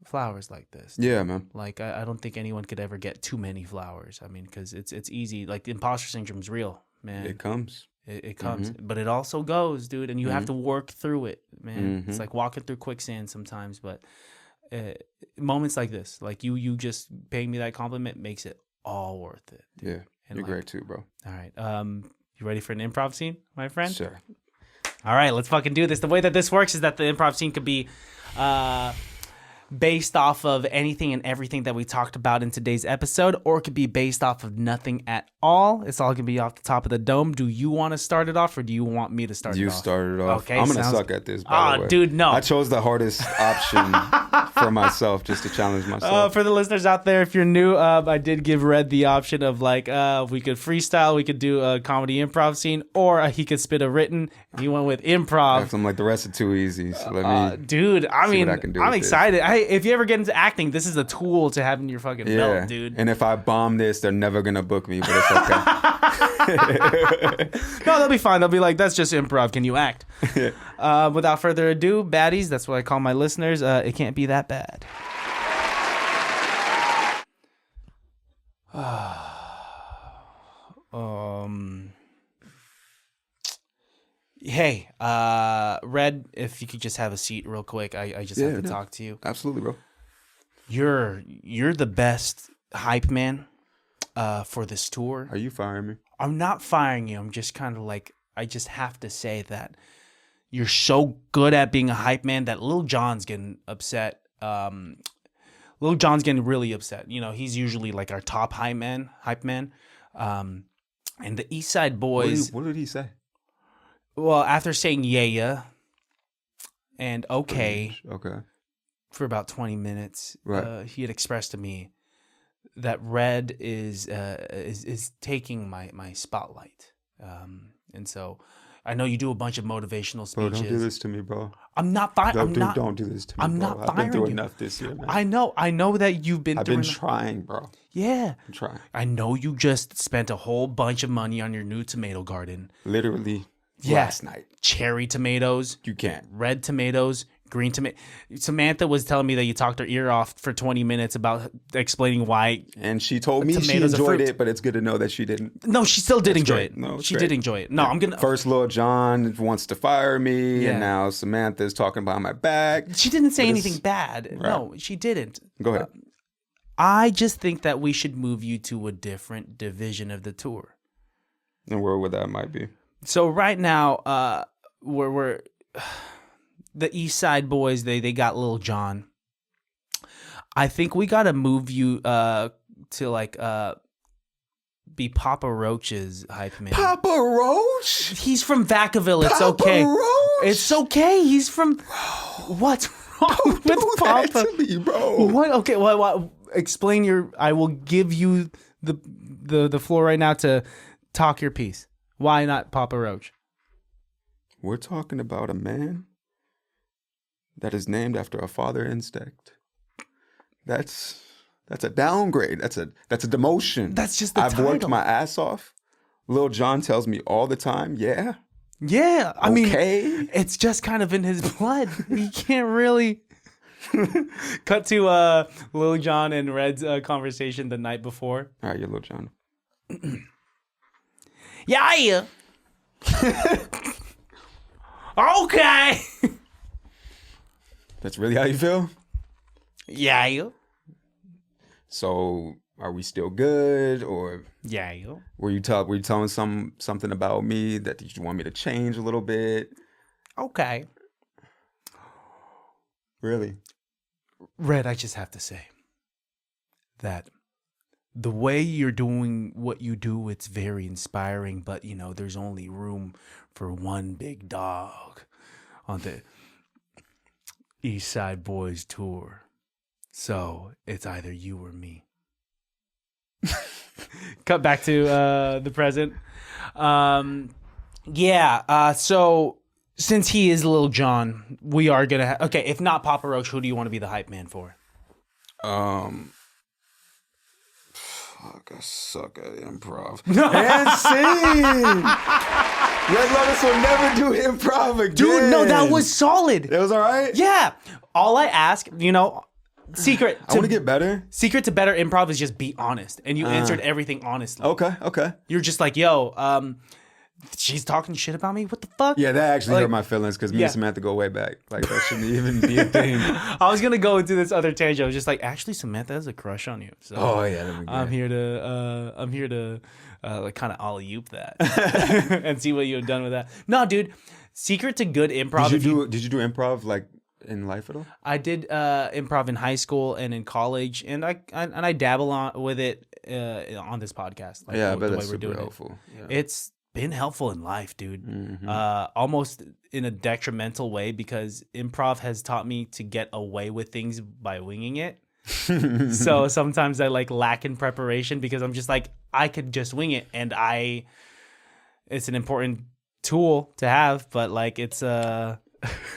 flowers like this. Yeah, man. Like I don't think anyone could ever get too many flowers. I mean, because it's easy. Like imposter syndrome's real, man. It comes. It comes, but it also goes, dude. And you have to work through it, man. It's like walking through quicksand sometimes. But moments like this, like you just paying me that compliment, makes it all worth it. Dude. Yeah, And you're like, great too, bro. All right. You ready for an improv scene, my friend? Sure. All right, let's fucking do this. The way that this works is that the improv scene could be based off of anything and everything that we talked about in today's episode, or it could be based off of nothing at all. It's all going to be off the top of the dome. Do you want to start it off, or do you want me to start it off? You started off. Okay, I'm going to suck at this, by the way. Dude, no. I chose the hardest option for myself, just to challenge myself. For the listeners out there, if you're new, I did give Red the option of like, we could freestyle, we could do a comedy improv scene, or he could spit a written. He went with improv. I'm like, the rest are too easy, so let me dude, I see mean, what I can do I'm with excited. If you ever get into acting, this is a tool to have in your fucking belt, dude. And if I bomb this, they're never going to book me, but it's okay. No, they'll be fine. They'll be like, that's just improv. Can you act? Without further ado, baddies, that's what I call my listeners. It can't be that bad. Hey, Red, if you could just have a seat real quick. I just have to talk to you. Absolutely, bro. You're the best hype man for this tour. Are you firing me? I'm not firing you. I'm just kind of like, I just have to say that you're so good at being a hype man that Lil Jon's getting upset. Lil Jon's getting really upset. You know, he's usually like our top hype man. And the East Side Boys. What did he say? Well, after saying yeah and okay for about 20 minutes, right. He had expressed to me that Red is taking my spotlight. And so I know you do a bunch of motivational speeches. Bro, don't do this to me, bro. I'm not firing. Don't do this to me. I'm bro. not I've firing been through you. enough this year, man. I know that you've been. I've been trying, bro. Yeah, I'm trying. I know you just spent a whole bunch of money on your new tomato garden. Literally last night. Cherry tomatoes. You can't. Red tomatoes. Green tomato. Samantha was telling me that you talked her ear off for 20 minutes about explaining why. And she told me she enjoyed it, but it's good to know that she didn't. No, she still did enjoy it. No, she did enjoy it. No, I'm gonna. First, Lil Jon wants to fire me, and now Samantha's talking behind my back. She didn't say anything bad. Right. No, she didn't. Go ahead. I just think that we should move you to a different division of the tour. And where would that might be? So right now, we're the East Side Boys. They got Lil Jon. I think we gotta move you to like be Papa Roach's hype man. Papa Roach? He's from Vacaville. It's Papa okay. Roach? It's okay. He's from. What's wrong Don't with do Papa? that to me, bro. What? Okay. Well, explain your. I will give you the floor right now to talk your piece. Why not Papa Roach? We're talking about a man that is named after a father instinct. That's a downgrade. That's a demotion. That's just the I've worked title. my ass off. Lil Jon tells me all the time, yeah. Yeah, I mean, Okay. it's just kind of in his blood. He can't really. Cut to Lil Jon and Red's conversation the night before. All right, you're Lil Jon. Yeah. Okay. That's really how you feel? Yeah. So are we still good, or Yeah. were you telling something about me that you want me to change a little bit? Okay. Really? Red, I just have to say that the way you're doing what you do, it's very inspiring, but there's only room for one big dog on the East Side Boys tour. So it's either you or me. Cut back to the present. So since he is Lil Jon, we are going to okay, if not Papa Roach, who do you want to be the hype man for? Fuck, I suck at improv. And sing! Red Lotus will never do improv again. Dude, no, that was solid. It was all right? Yeah. All I ask, secret I want to get better. secret to better improv is just be honest. And you answered everything honestly. Okay. You're just like, yo, she's talking shit about me? What the fuck? Yeah, that actually Like, hurt my feelings because me yeah. and Samantha go way back. Like, that shouldn't even be a thing. I was going to go into this other tangent. I was just like, actually, Samantha has a crush on you. So Oh, yeah. That'd be good. I'm here to like kind of alley-oop that and see what you've done with that. No, dude, secret to good improv. Did you do improv like in life at all? I did improv in high school and in college, and I dabble on with it on this podcast. Like, Yeah, I the bet way that's we're super doing helpful. it. Yeah. It's been helpful in life, dude. Mm-hmm. Almost in a detrimental way, because improv has taught me to get away with things by winging it. So sometimes I lack in preparation because I'm just like, I could just wing it, and it's an important tool to have, but it's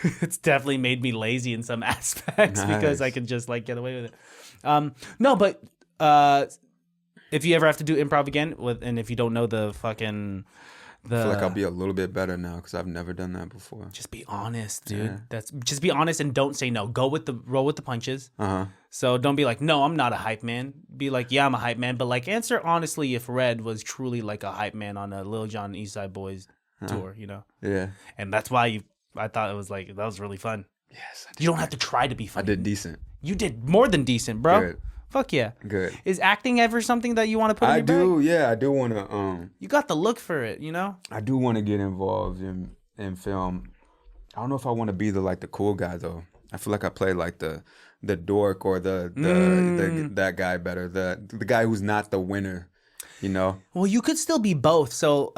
it's definitely made me lazy in some aspects because I can just get away with it. No, but if you ever have to do improv again, and if you don't know the fucking I feel like I'll be a little bit better now because I've never done that before. just be honest, dude. Yeah. Just be honest and don't say no. Roll with the punches. Uh-huh. So don't be like, no, I'm not a hype man. Be like, yeah, I'm a hype man, but answer honestly if Red was truly a hype man on a Lil Jon East Side Boys tour, Yeah. And that's why I thought it was that was really fun. Yes. You don't have to try to be funny. I did decent. You did more than decent, bro. Good. Fuck yeah. Good. Is acting ever something that you want to put in I your do. bag? Yeah, I do want to. You got the look for it, I do want to get involved in film. I don't know if I want to be the cool guy though. I feel like I play the dork or the that guy better. The guy who's not the winner. Well, you could still be both. So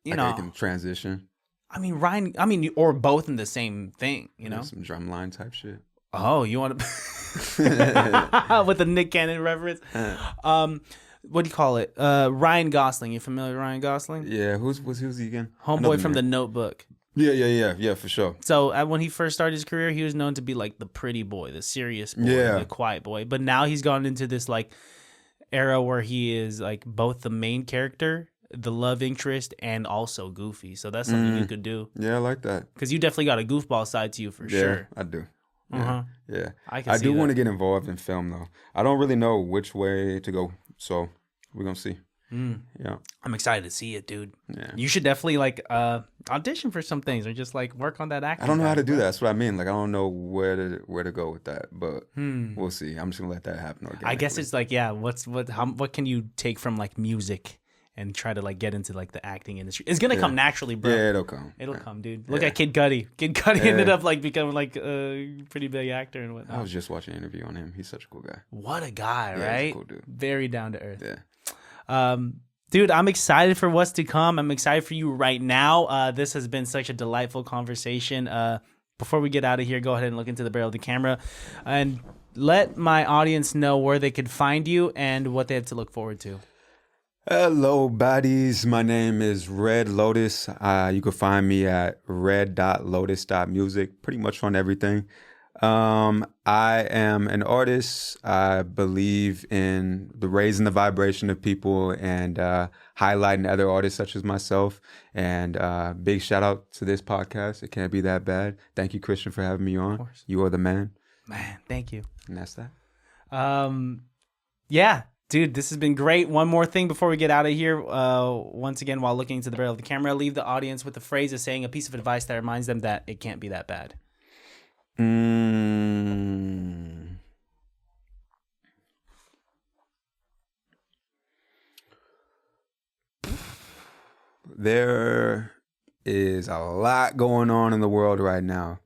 you I can transition. I mean, Ryan. I mean, or both in the same thing. Some drumline type shit. Oh, you want to with the Nick Cannon reference? What do you call it? Ryan Gosling. You familiar with Ryan Gosling? Yeah. Who's he again? Homeboy from The Notebook. Yeah, for sure. So when he first started his career, he was known to be the pretty boy, the serious boy, Yeah. the quiet boy. But now he's gone into this era where he is both the main character, the love interest, and also goofy. So that's something you could do. Yeah, I like that. Because you definitely got a goofball side to you for Yeah, sure. I do. Uh-huh. Yeah. I do see want to that. get involved in film though. I don't really know which way to go, so we're gonna see. Yeah. I'm excited to see it, dude. Yeah. You should definitely audition for some things or just work on that acting. I don't know how to do bro. that. That's what I mean. I don't know where to go with that, but we'll see. I'm just gonna let that happen organically. I guess it's what can you take from music and try to get into the acting industry? It's gonna come naturally, bro. Yeah, it'll come. It'll Yeah. come, dude. Look at Kid Cudi. Kid Cudi ended up becoming a pretty big actor and whatnot. I was just watching an interview on him. He's such a cool guy. What a guy, Yeah, he's a right? cool dude. Very down to earth. Yeah. Dude, I'm excited for what's to come. I'm excited for you right now. This has been such a delightful conversation. Before we get out of here, go ahead and look into the barrel of the camera and let my audience know where they could find you and what they have to look forward to. Hello, Baddies. My name is Red Lotus. You can find me at red.lotus.music, pretty much on everything. I am an artist. I believe in raising the vibration of people and highlighting other artists such as myself. And big shout out to this podcast. It can't be that bad. Thank you, Christian, for having me on. You are the man. Man, thank you. And that's that. Yeah, dude, this has been great. One more thing before we get out of here. Once again, while looking into the barrel of the camera, leave the audience with the phrase of saying a piece of advice that reminds them that it can't be that bad. There is a lot going on in the world right now,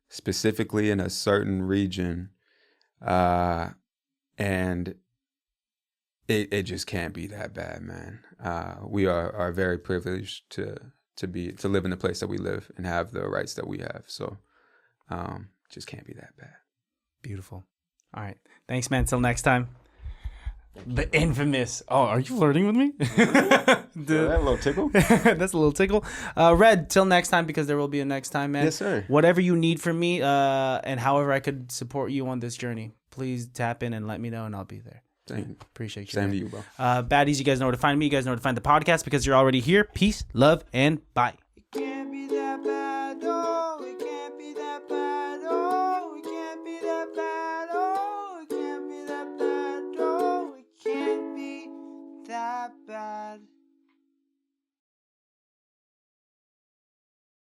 specifically in a certain region, and it just can't be that bad, man. We are very privileged to live in the place that we live and have the rights that we have. So. Just can't be that bad. Beautiful. All right. Thanks, man. Till next time. The infamous. Oh, are you flirting with me? That little tickle? That's a little tickle. Red, till next time, because there will be a next time, man. Yes, sir. Whatever you need from me, and however I could support you on this journey, please tap in and let me know, and I'll be there. Appreciate you. Same to you, bro. Baddies, you guys know where to find me. You guys know where to find the podcast because you're already here. Peace, love, and bye.